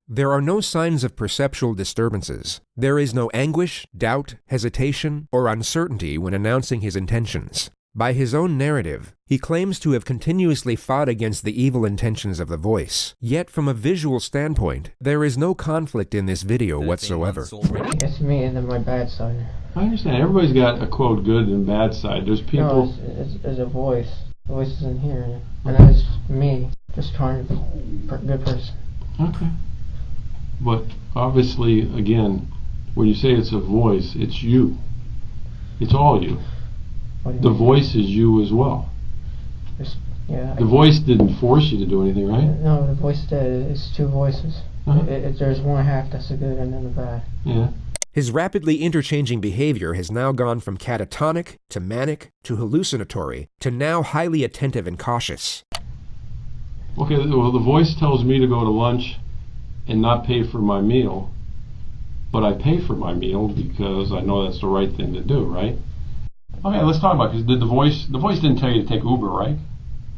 There are no signs of perceptual disturbances. There is no anguish, doubt, hesitation, or uncertainty when announcing his intentions. By his own narrative, he claims to have continuously fought against the evil intentions of the voice. Yet from a visual standpoint, there is no conflict in this video whatsoever. It's me and then my bad side. I understand. Everybody's got a quote good and bad side. There's people. No, it's a voice. The voice is in here, and that is me just trying to be a good person. Okay. But obviously, again, when you say it's a voice, it's you. It's all you. The voice is you as well. Yeah. The voice didn't force you to do anything, right? No, the voice did. It's two voices. There's one half that's the good and then the bad. Yeah. His rapidly interchanging behavior has now gone from catatonic to manic to hallucinatory to now highly attentive and cautious. Okay, well, the voice tells me to go to lunch and not pay for my meal, but I pay for my meal because I know that's the right thing to do, right? Okay, let's talk about it. Did the voice didn't tell you to take Uber, right?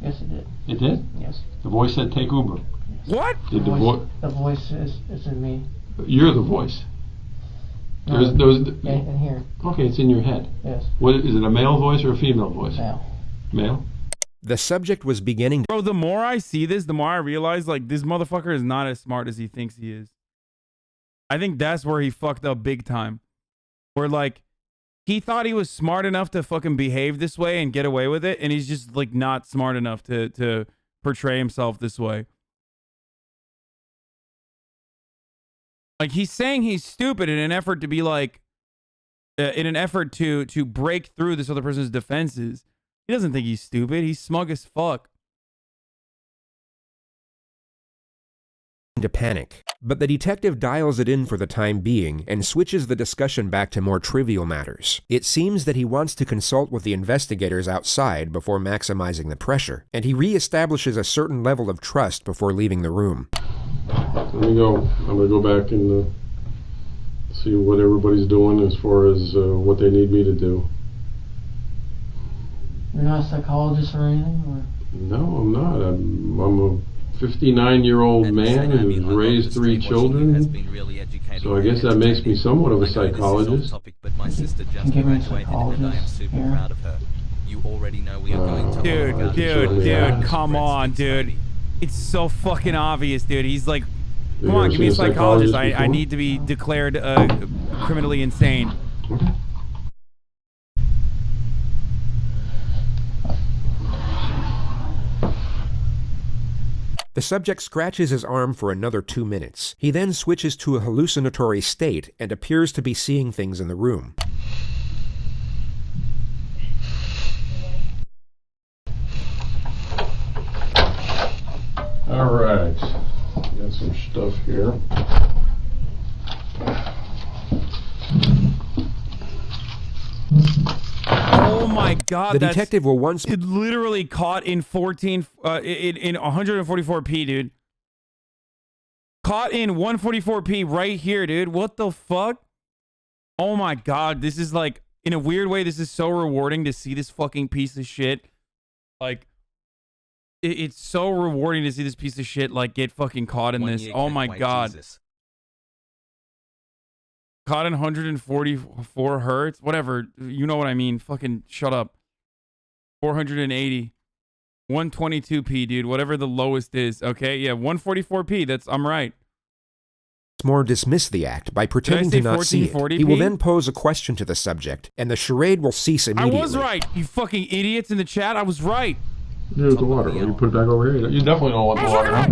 Yes, it did. It did? Yes. The voice said take Uber. Yes. What? Did the voice is in me. You're the voice. No, in here. Okay, it's in your head. Yes. What is it? A male voice or a female voice? Male. Male. The subject was beginning. Bro, the more I see this, the more I realize like this motherfucker is not as smart as he thinks he is. I think that's where he fucked up big time. Where like he thought he was smart enough to fucking behave this way and get away with it, and he's just like not smart enough to portray himself this way. Like he's saying he's stupid in an effort to be like, in an effort to break through this other person's defenses. He doesn't think he's stupid. He's smug as fuck. To panic, but the detective dials it in for the time being and switches the discussion back to more trivial matters. It seems that he wants to consult with the investigators outside before maximizing the pressure, and he reestablishes a certain level of trust before leaving the room. Let me go. I'm going to go back and see what everybody's doing as far as what they need me to do. You're not a psychologist or anything? Or? No, I'm not. I'm a 59-year-old man who's raised 3 children, so I guess that makes me somewhat of a psychologist. But my sister just graduated and I am super proud of her. You already know we are going to... Dude, come on, dude. It's so fucking obvious, dude. He's like, come on, give me a psychologist. I need to be declared criminally insane. The subject scratches his arm for another 2 minutes. He then switches to a hallucinatory state and appears to be seeing things in the room. All right, got some stuff here. Oh my god, the detective will once... It literally caught in 144p, dude. Caught in 144p right here, dude. What the fuck? Oh my god, this is like, in a weird way, this is so rewarding to see this fucking piece of shit. Like, it's so rewarding to see this piece of shit, like, get fucking caught in this. Oh my god. Jesus. Caught in 144 hertz, whatever, you know what I mean. Fucking shut up. 480, 122p, dude. Whatever the lowest is, okay? Yeah, 144p. I'm right. More dismiss the act by pretending to not see it. He will then pose a question to the subject, and the charade will cease immediately. I was right, you fucking idiots in the chat. I was right. Here's the water. You put it back over here. You definitely don't want the water. Huh?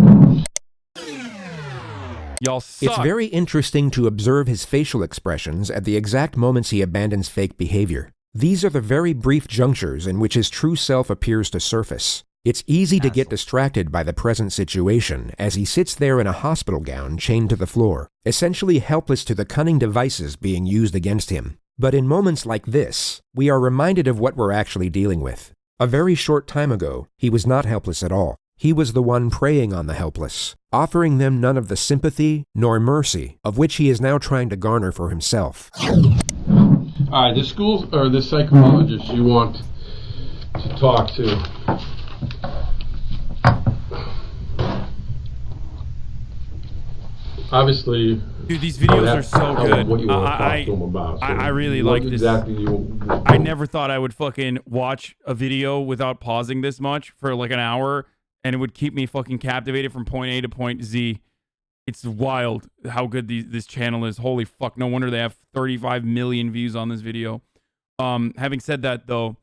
Y'all suck. It's very interesting to observe his facial expressions at the exact moments he abandons fake behavior. These are the very brief junctures in which his true self appears to surface. It's easy to get distracted by the present situation as he sits there in a hospital gown chained to the floor, essentially helpless to the cunning devices being used against him. But in moments like this, we are reminded of what we're actually dealing with. A very short time ago, he was not helpless at all. He was the one preying on the helpless, offering them none of the sympathy nor mercy of which he is now trying to garner for himself. All right, this psychologist you want to talk to. Obviously, dude, these videos are so good. What you want to talk to him about. So I really like this. Exactly. I never thought I would fucking watch a video without pausing this much for like an hour, and it would keep me fucking captivated from point A to point Z. It's wild how good this channel is. Holy fuck! No wonder they have 35 million views on this video. Having said that, though,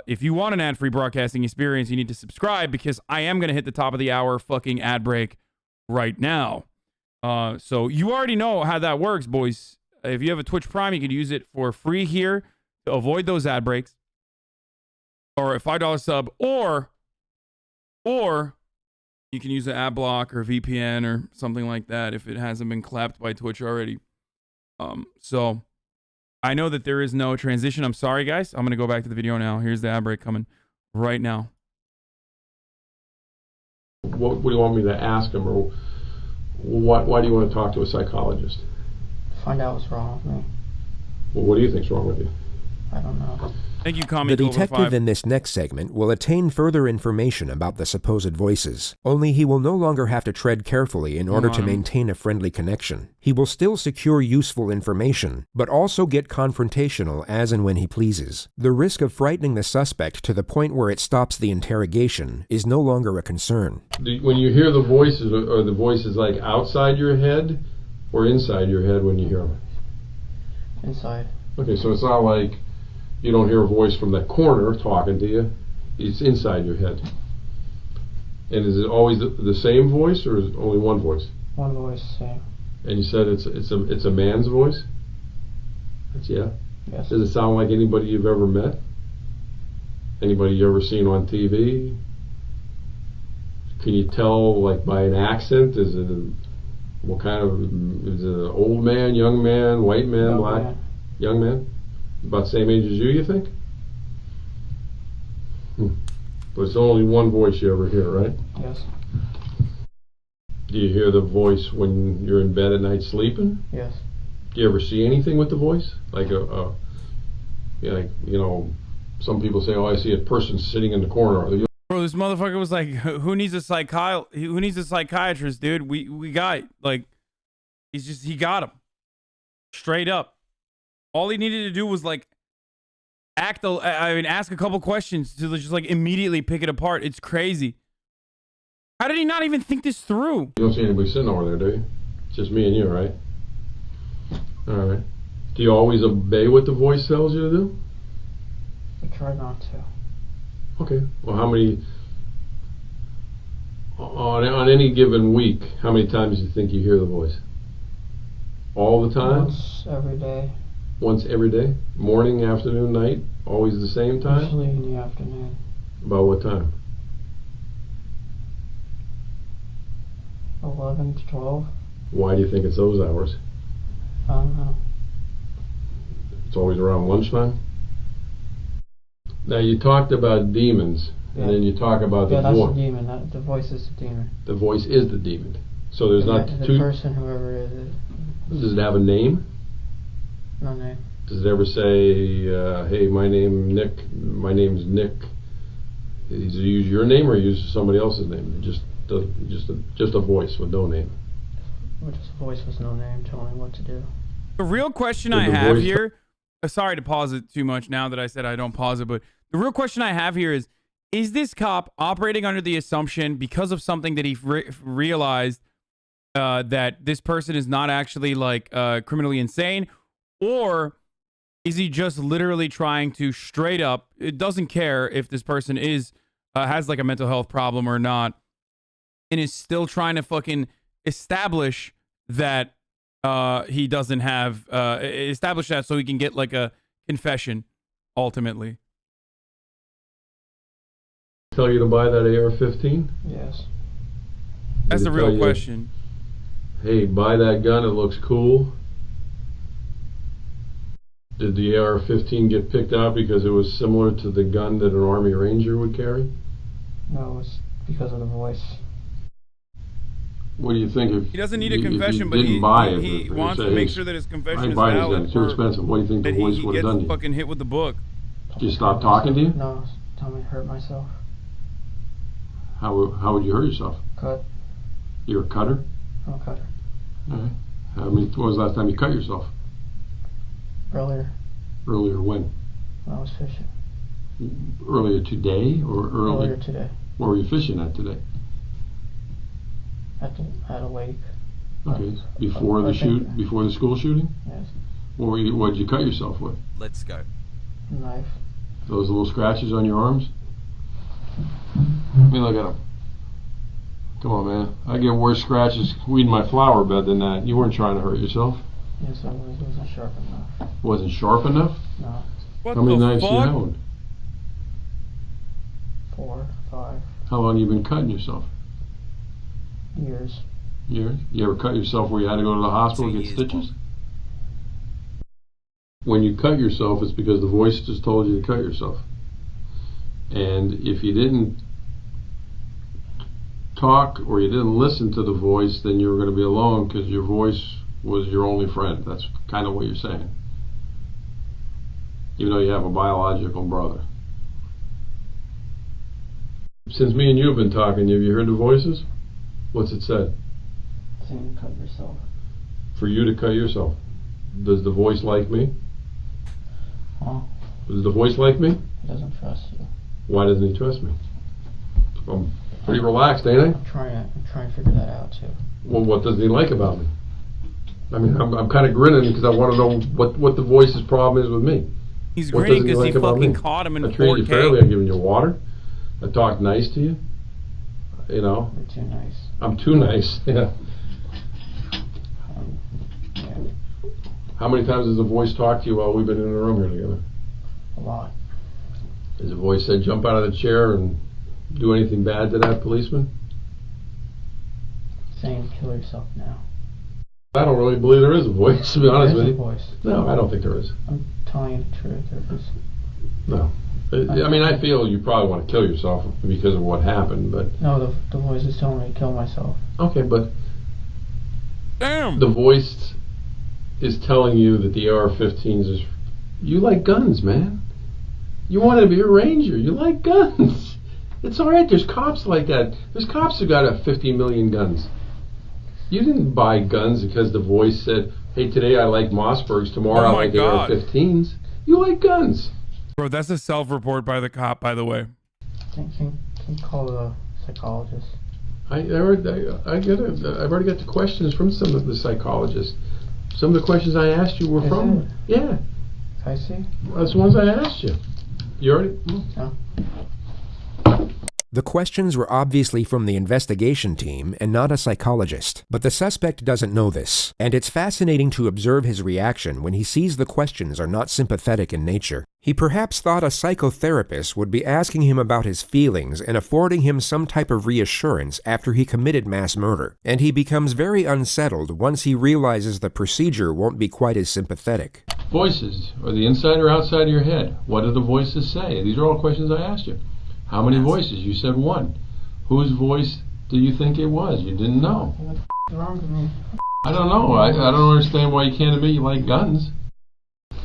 if you want an ad-free broadcasting experience, you need to subscribe, because I am gonna hit the top of the hour fucking ad break right now. So you already know how that works, boys. If you have a Twitch Prime, you can use it for free here to avoid those ad breaks, or a $5 sub, or you can use an ad block or VPN or something like that if it hasn't been clapped by Twitch already. So I know that there is no transition. I'm sorry, guys. I'm gonna go back to the video now. Here's the ad break coming right now. What do you want me to ask him, or why do you want to talk to a psychologist? Find out what's wrong with me. Well, what do you think's wrong with you? I don't know. Thank you, Kami. The detective in this next segment will attain further information about the supposed voices, only he will no longer have to tread carefully in order to maintain a friendly connection. He will still secure useful information, but also get confrontational as and when he pleases. The risk of frightening the suspect to the point where it stops the interrogation is no longer a concern. When you hear the voices, are the voices like outside your head or inside your head when you hear them? Inside. Okay, so it's not like you don't hear a voice from that corner talking to you. It's inside your head. And is it always the same voice, or is it only one voice? One voice, same. And you said it's a man's voice? Yeah. Yes. Does it sound like anybody you've ever met? Anybody you ever seen on TV? Can you tell, like, by an accent? Is it what kind of? Is it an old man, young man, white man, black? Man. Young man? About the same age as you think? But it's only one voice you ever hear, right? Yes. Do you hear the voice when you're in bed at night sleeping? Yes. Do you ever see anything with the voice? Like some people say, oh, I see a person sitting in the corner. Bro, this motherfucker was like, who needs a psychiatrist, dude? We got, like, he got him. Straight up. All he needed to do was, like, ask a couple questions to just, like, immediately pick it apart. It's crazy. How did he not even think this through? You don't see anybody sitting over there, do you? It's just me and you, right? All right. Do you always obey what the voice tells you to do? I try not to. Okay. Well, how many on any given week? How many times do you think you hear the voice? All the time? Once every day. Once every day? Morning, afternoon, night? Always the same time? Usually in the afternoon. About what time? 11 to 12. Why do you think it's those hours? I don't know. It's always around lunchtime? Now, you talked about demons, and then you talk about the voice. Yeah, that's the demon. The voice is the demon. The voice is the demon. So there's not two... The person, whoever it is. Does it have a name? No name. Does it ever say, hey, my name's Nick? Does it use your name or use somebody else's name? Just a voice with no name. Just a voice with no name telling me what to do. The real question I have here, sorry to pause it too much now that I said I don't pause it, but the real question I have here is this cop operating under the assumption, because of something that he realized, that this person is not actually, like, criminally insane, or is he just literally trying to straight up, it doesn't care if this person has like a mental health problem or not, and is still trying to fucking establish that he doesn't have, establish that so he can get like a confession ultimately? Tell you to buy that AR-15? Yes. That's the real question. Hey, buy that gun, it looks cool. Did the AR-15 get picked out because it was similar to the gun that an Army Ranger would carry? No, it was because of the voice. What do you think if He doesn't need a if confession, you but didn't he buy it, he if wants say, to make hey, sure that his confession I ain't is buying this gun, valid. it's too expensive. What do you think the that voice he would have gets done to you? fucking hit with the book. Did you stop talking to you? No, tell me to hurt myself. How would you hurt yourself? Cut. You're a cutter? I'm a cutter. All right. When was the last time you cut yourself? Earlier. Earlier when? When I was fishing. Earlier today or Earlier today. Where were you fishing at today? At a lake. Okay. Before the school shooting? Yes. What did you cut yourself with? Let's go. Knife. Those little scratches on your arms? Let me look at them. Come on, man. I get worse scratches weeding my flower bed than that. You weren't trying to hurt yourself. Yes, I was. It wasn't sharp enough. Wasn't sharp enough? No. How many knives do you own? 4, 5. How long have you been cutting yourself? Years. Years? You ever cut yourself where you had to go to the hospital and get stitches? When you cut yourself, it's because the voice just told you to cut yourself. And if you didn't talk or you didn't listen to the voice, then you were going to be alone because your voice was your only friend. That's kind of what you're saying. Even though you have a biological brother. Since me and you have been talking, have you heard the voices? What's it said? Saying cut yourself. For you to cut yourself. Does the voice like me? Huh? Does the voice like me? He doesn't trust you. Why doesn't he trust me? I'm pretty relaxed, ain't I? I'm trying to figure that out too. Well, what doesn't he like about me? I mean, I'm kind of grinning because I want to know what the voice's problem is with me. He's What grinning doesn't because he like about fucking me? caught him in I treated you 4K. fairly. I've given you water. I talked nice to you. You know. You're too nice. I'm too nice. Yeah. Yeah. How many times has the voice talked to you while we've been in the room here together? A lot. Has the voice said jump out of the chair and do anything bad to that policeman? Saying kill yourself now. I don't really believe there is a voice, to be honest with you. Voice. No, I don't think there is. I'm telling you the truth. There is. No. I mean, I feel you probably want to kill yourself because of what happened, but... No, the voice is telling me to kill myself. Okay, but... Damn! The voice is telling you that the AR-15s is... You like guns, man. You wanted to be a ranger. You like guns. It's alright, there's cops like that. There's cops who got 50 million guns. You didn't buy guns because the voice said, hey, today I like Mossbergs, tomorrow I like AR-15s. You like guns. Bro, that's a self-report by the cop, by the way. Can you call the psychologist? I've already got the questions from some of the psychologists. Some of the questions I asked you were from... Yeah. I see. That's the ones I asked you. You already... No. The questions were obviously from the investigation team and not a psychologist, but the suspect doesn't know this, and it's fascinating to observe his reaction when he sees the questions are not sympathetic in nature. He perhaps thought a psychotherapist would be asking him about his feelings and affording him some type of reassurance after he committed mass murder, and he becomes very unsettled once he realizes the procedure won't be quite as sympathetic. Voices. Are the inside or outside of your head? What do the voices say? These are all questions I asked you. How many voices? You said one. Whose voice do you think it was? You didn't know. What the f is wrong with me? I don't know. I don't understand why you can't admit you like guns.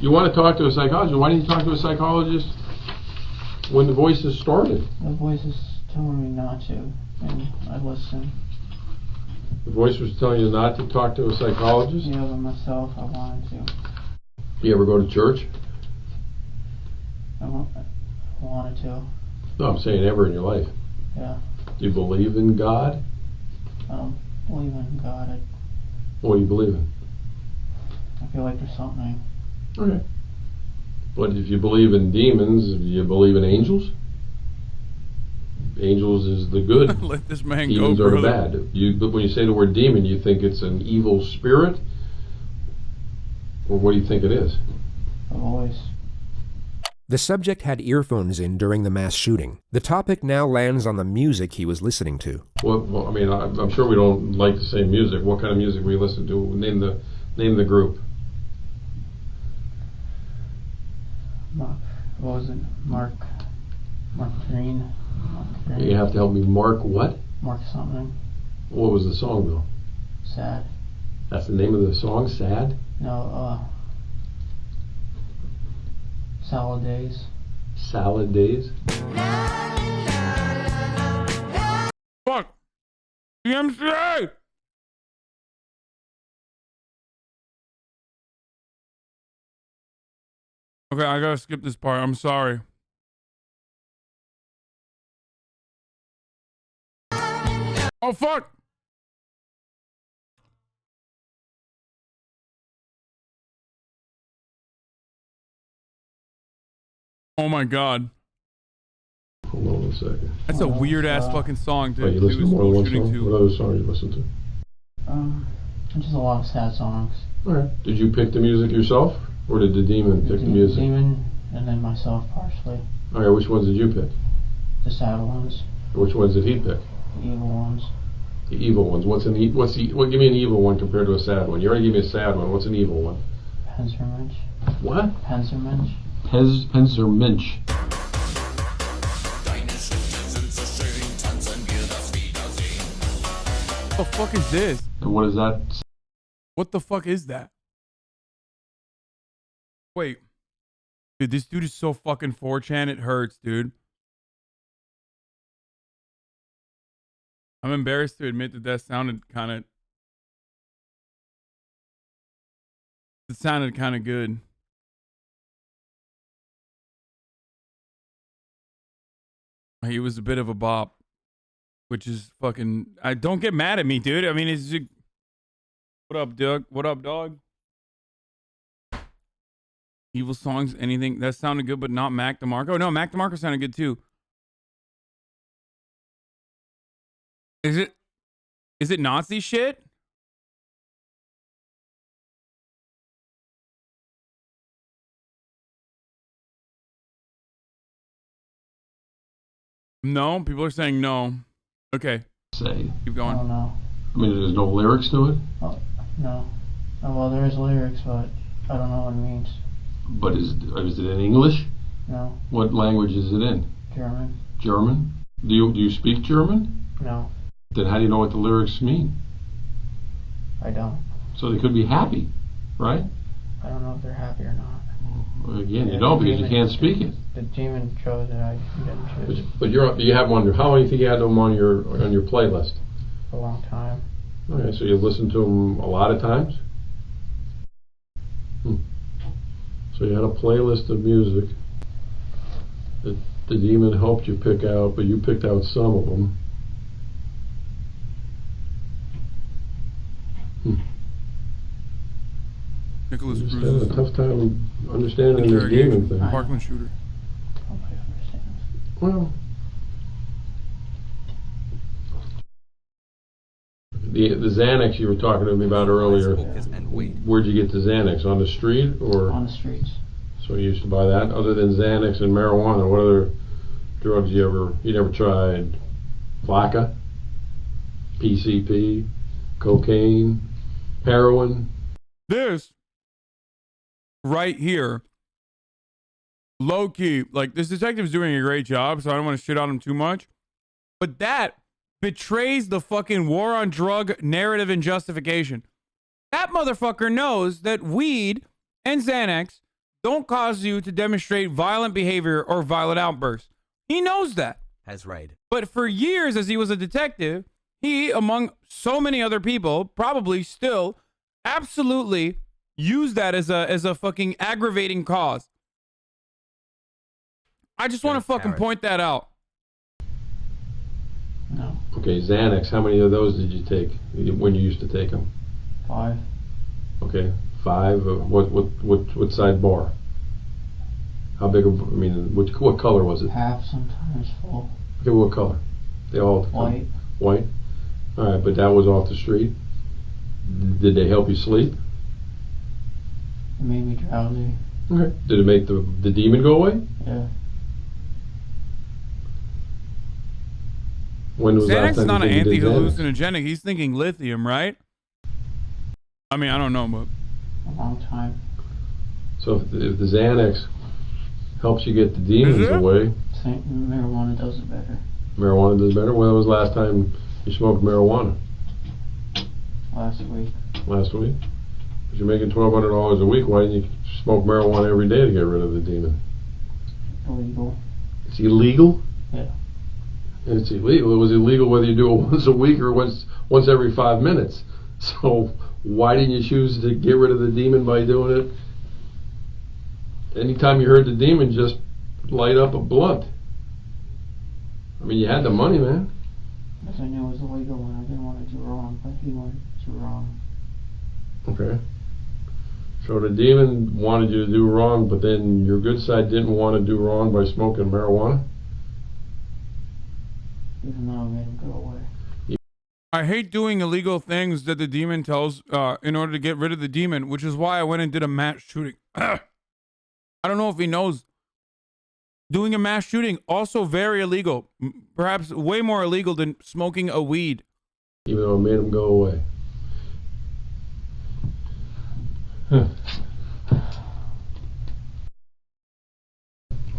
You want to talk to a psychologist. Why didn't you talk to a psychologist when the voices started? The voice is telling me not to, and I listen. The voice was telling you not to talk to a psychologist? Yeah, but myself, I wanted to. You ever go to church? I wanted to. No, I'm saying ever in your life. Yeah. Do you believe in God? I don't believe in God. What do you believe in? I feel like there's something. Okay. But if you believe in demons, do you believe in angels? Angels is the good. Let this man Demons go, are the brother. bad. But when you say the word demon, you think it's an evil spirit? Or what do you think it is? A voice. The subject had earphones in during the mass shooting. The topic now lands on the music he was listening to. Well, I mean, I'm sure we don't like the same music. What kind of music we listen to? Name the group. Mark, what was it? Mark Green. You have to help me. Mark what? Mark something. What was the song though? Sad. That's the name of the song, Sad? No, Salad Days. Salad Days? Fuck! DMCA! Okay, I gotta skip this part. I'm sorry. Oh, fuck! Oh my god. Hold on a second. That's a weird ass fucking song, dude. Oh, you listen to more than one song? To. What other song you listen to? Just a lot of sad songs. Alright. Did you pick the music yourself? Or did the demon pick the music? Demon, and then myself partially. Alright, which ones did you pick? The sad ones. Which ones did he pick? The evil ones. The evil ones. Give me an evil one compared to a sad one. You already gave me a sad one. What's an evil one? Panzermensch. What? Panzermensch. Panzermensch. What the fuck is this? And what is that? What the fuck is that? Wait. Dude, this dude is so fucking 4chan, it hurts, dude. I'm embarrassed to admit that sounded kind of... It sounded kind of good. He was a bit of a bop. Which is fucking... don't get mad at me, dude. I mean, it's... What up, Doug? What up, dog? Evil songs, anything. That sounded good, but not Mac DeMarco. No, Mac DeMarco sounded good, too. Is it Nazi shit? No, people are saying no. Okay. Say. Keep going. I don't know. I mean, there's no lyrics to it? Oh, no. Oh, well, there is lyrics, but I don't know what it means. But is it in English? No. What language is it in? German. German? Do you speak German? No. Then how do you know what the lyrics mean? I don't. So they could be happy, right? I don't know if they're happy or not. Well, again, you don't because you can't speak it. The demon chose it. I didn't choose. But you have one. How long do you think you had them on your playlist? A long time. Okay, so you listen to them a lot of times. So you had a playlist of music that the demon helped you pick out, but you picked out some of them. Nicholas I'm just Cruz. having a tough time understanding this demon thing. Parkland shooter. Nobody understands. Well, the Xanax you were talking to me about earlier, where'd you get the Xanax? On the street or? On the streets. So you used to buy that? Other than Xanax and marijuana, what other drugs you never tried? Vodka? PCP? Cocaine? Heroin? This right here, low key, like this detective's doing a great job, so I don't want to shit on him too much. But that betrays the fucking war on drug narrative and justification. That motherfucker knows that weed and Xanax don't cause you to demonstrate violent behavior or violent outbursts. He knows that. Has raid. But for years, as he was a detective, he, among so many other people, probably still absolutely used that as a fucking aggravating cause. I just want to fucking point that out. No. Okay, Xanax, how many of those did you take when you used to take them? 5. Okay, 5. What size bar? How big? What color was it? Half, sometimes full. Okay, what color? They all white. White. All right, but that was off the street. Did they help you sleep? It made me drowsy. Okay. Did it make the demon go away? Yeah. When was Xanax that? is not an anti-hallucinogenic. He's thinking lithium, right? I mean, I don't know, but A long time. So if the Xanax Helps you get the demons away. Marijuana does it better. Marijuana does better? When was the last time you smoked marijuana? Last week. Last week? But you're making $1,200 a week. Why didn't you smoke marijuana every day to get rid of the demon? Illegal. It's illegal? Yeah. It's illegal. It was illegal whether you do it once a week or once every 5 minutes. So why didn't you choose to get rid of the demon by doing it? Anytime you heard the demon, just light up a blunt. I mean, you had the money, man. Because I knew it was illegal and I didn't want to do wrong, but he wanted to do wrong. Okay. So the demon wanted you to do wrong, but then your good side didn't want to do wrong by smoking marijuana? Even though I made him go away. I hate doing illegal things that the demon tells in order to get rid of the demon, which is why I went and did a mass shooting. I don't know if he knows. Doing a mass shooting, also very illegal. Perhaps way more illegal than smoking a weed. Even though it made him go away. Huh.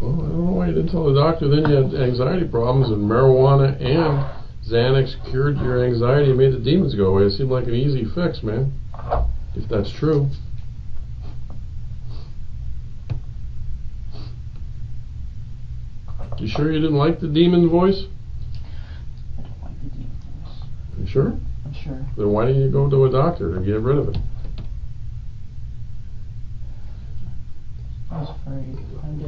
Well, I don't know why you didn't tell the doctor then you had anxiety problems and marijuana and Xanax cured your anxiety and made the demons go away. It seemed like an easy fix, man. If that's true. You sure you didn't like the demon voice? I don't like the demon voice. You sure? I'm sure. Then why didn't you go to a doctor to get rid of it? I was afraid.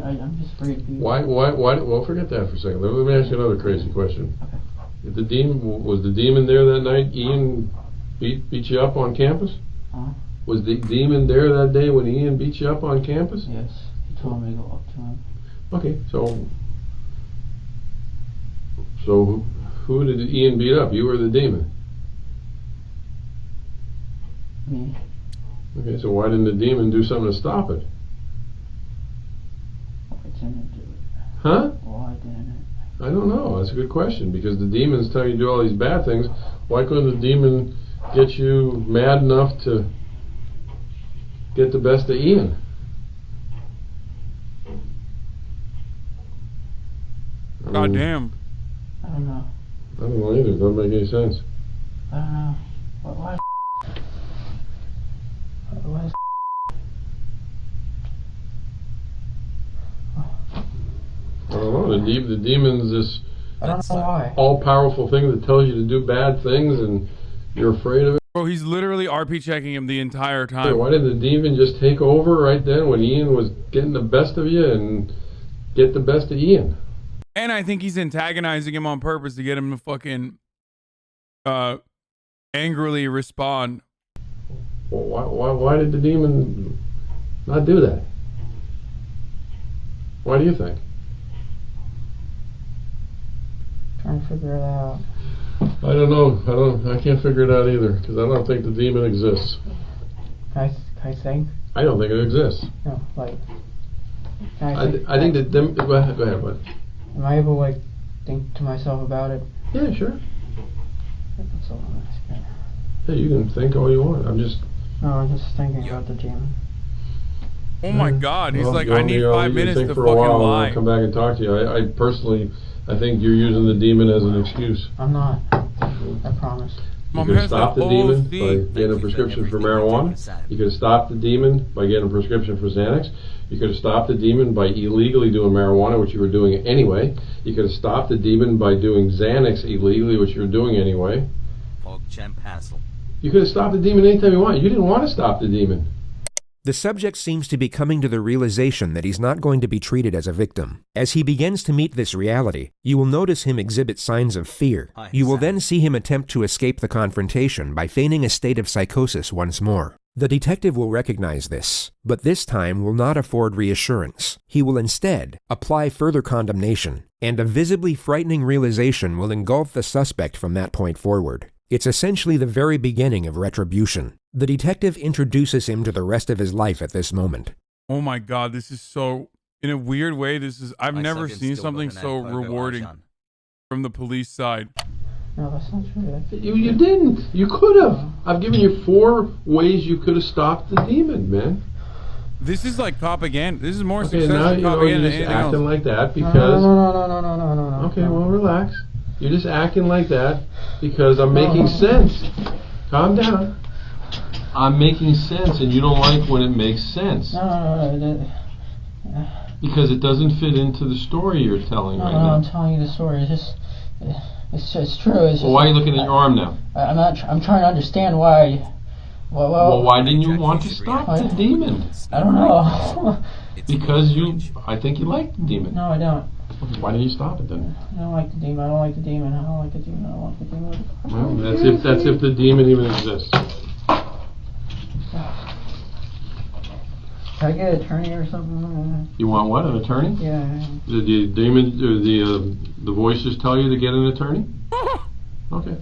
I'm just afraid to be... Why, well, forget that for a second. Let me ask you another crazy question. Okay. If the demon, was the demon there that night? Ian beat you up on campus? Huh? Was the demon there that day when Ian beat you up on campus? Yes. He told me to go up to him. Okay, so who did Ian beat up? You or the demon? Me. Okay, so why didn't the demon do something to stop it? I didn't do it. Huh? Why didn't I don't know. That's a good question, because the demons tell you to do all these bad things. Why couldn't the demon get you mad enough to get the best of Ian? God damn. I don't know. I don't know either. It doesn't make any sense. I don't know. Why? I don't know. The demon's this I don't know why. all-powerful thing that tells you to do bad things and you're afraid of it. Bro, he's literally RP checking him the entire time. Why did the demon just take over right then when Ian was getting the best of you and get the best of Ian? And I think he's antagonizing him on purpose to get him to fucking angrily respond. Well, why did the demon not do that? Why do you think? Trying to figure it out. I don't know. I can't figure it out either, because I don't think the demon exists. Can I think? I don't think it exists. No, like... I think that... Go ahead, bud. Am I able to, like, think to myself about it? Yeah, sure. That's all I'm asking. Hey, you can think all you want. I'm just thinking about the demon. Oh my God, he's well, like, I need 5 minutes to fucking lie. I'll come back and talk to you. I personally, I think you're using the demon as an excuse. I'm not. I promise. You could have stopped the demon by getting a prescription for marijuana. You could have stopped the demon by getting a prescription for Xanax. You could have stopped the demon by illegally doing marijuana, which you were doing anyway. You could have stopped the demon by doing Xanax illegally, which you were doing anyway. You could have stopped the demon anytime you want. You didn't want to stop the demon. The subject seems to be coming to the realization that he's not going to be treated as a victim. As he begins to meet this reality, you will notice him exhibit signs of fear. You will then see him attempt to escape the confrontation by feigning a state of psychosis once more. The detective will recognize this, but this time will not afford reassurance. He will instead apply further condemnation, and a visibly frightening realization will engulf the suspect from that point forward. It's essentially the very beginning of retribution. The detective introduces him to the rest of his life at this moment. Oh my God, this is so, in a weird way, I've never seen something so rewarding from the police side. No, that's not true. You didn't. You could have. I've given you 4 ways you could have stopped the demon, man. This is like propaganda. This is more Okay, successful now you know propaganda you're than just anything acting else. like that because. No. Okay, well, relax. You're just acting like that because I'm making sense. Calm down. I'm making sense, and you don't like when it makes sense. No. Because it doesn't fit into the story you're telling right now. I'm telling you the story. It's true. It's just, Well, why are you looking at your arm now? I'm trying to understand why. Well, why didn't you want to stop the demon? I don't know. Because I think you like the demon. No, I don't. Okay, why didn't you stop it then? I don't like the demon. I don't like the demon. I don't like the demon. I don't like the demon. Well, that's if the demon even exists. Can I get an attorney or something? You want what? An attorney? Yeah. Did the demon or the voices tell you to get an attorney? Okay.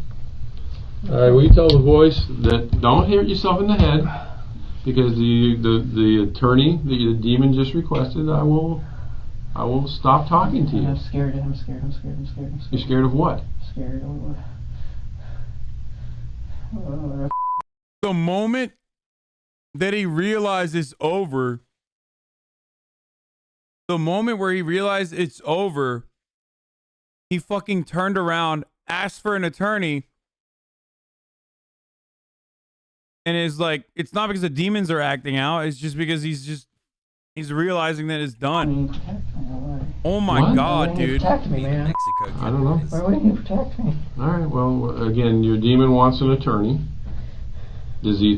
All right. We tell the voice that don't hit yourself in the head because the attorney the demon just requested. I will stop talking to you. I'm scared. You're scared of what? Scared. The moment that he realized it's over, the moment where he realized it's over, he fucking turned around, asked for an attorney, and is like, it's not because the demons are acting out, it's just because he's realizing that it's done. Oh my God, dude. Protect me, man. I don't know. Why wouldn't you protect me? All right. Well, again, your demon wants an attorney. Does the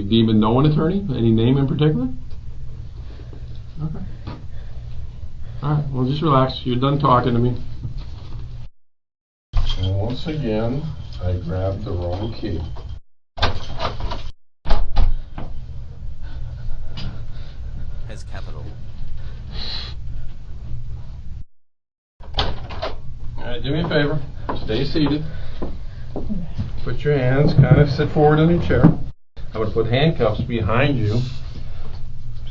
demon know an attorney? Any name in particular? Okay. All right. Well, just relax. You're done talking to me. And once again, I grabbed the wrong key. Has capital. All right. Do me a favor. Stay seated. Put your hands, kind of sit forward in your chair. I'm going to put handcuffs behind you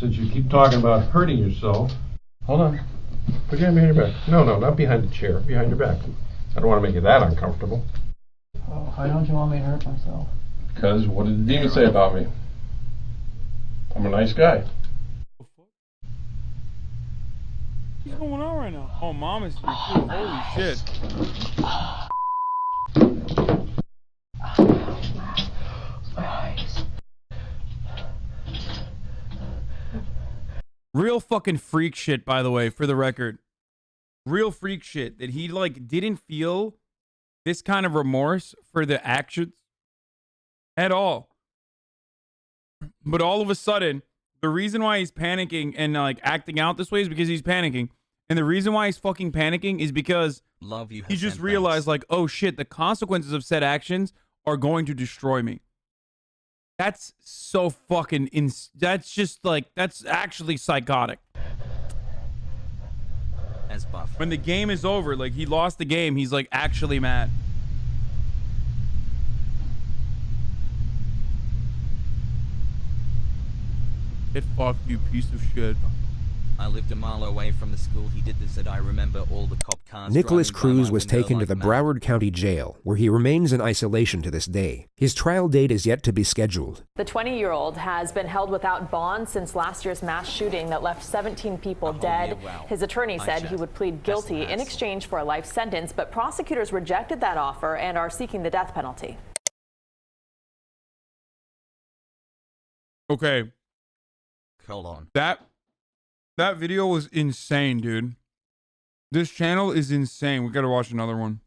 since you keep talking about hurting yourself. Hold on. Put your hand behind your back. No, not behind the chair. Behind your back. I don't want to make it that uncomfortable. Oh, why don't you want me to hurt myself? Because what did the demon say about me? I'm a nice guy. What's going on right now? Oh, mom is here too. Holy shit. Real fucking freak shit, by the way, for the record. Real freak shit that he like didn't feel this kind of remorse for the actions at all. But all of a sudden, the reason why he's panicking and like acting out this way is because he's panicking. And the reason why he's fucking panicking is because he just realized like, oh shit, the consequences of said actions are going to destroy me. That's so fucking that's just like, that's actually psychotic. As buff. When the game is over, like he lost the game, he's like actually mad. Get fucked, you piece of shit. I lived a mile away from the school he did this at. I remember all the cop cars. Nicholas driving by Cruz my was window taken to like the mad. Broward County Jail, where he remains in isolation to this day. His trial date is yet to be scheduled. The 20-year-old has been held without bond since last year's mass shooting that left 17 people dead. His attorney said he would plead guilty in exchange for a life sentence, but prosecutors rejected that offer and are seeking the death penalty. Okay. Hold on. That video was insane, dude. This channel is insane. We gotta watch another one.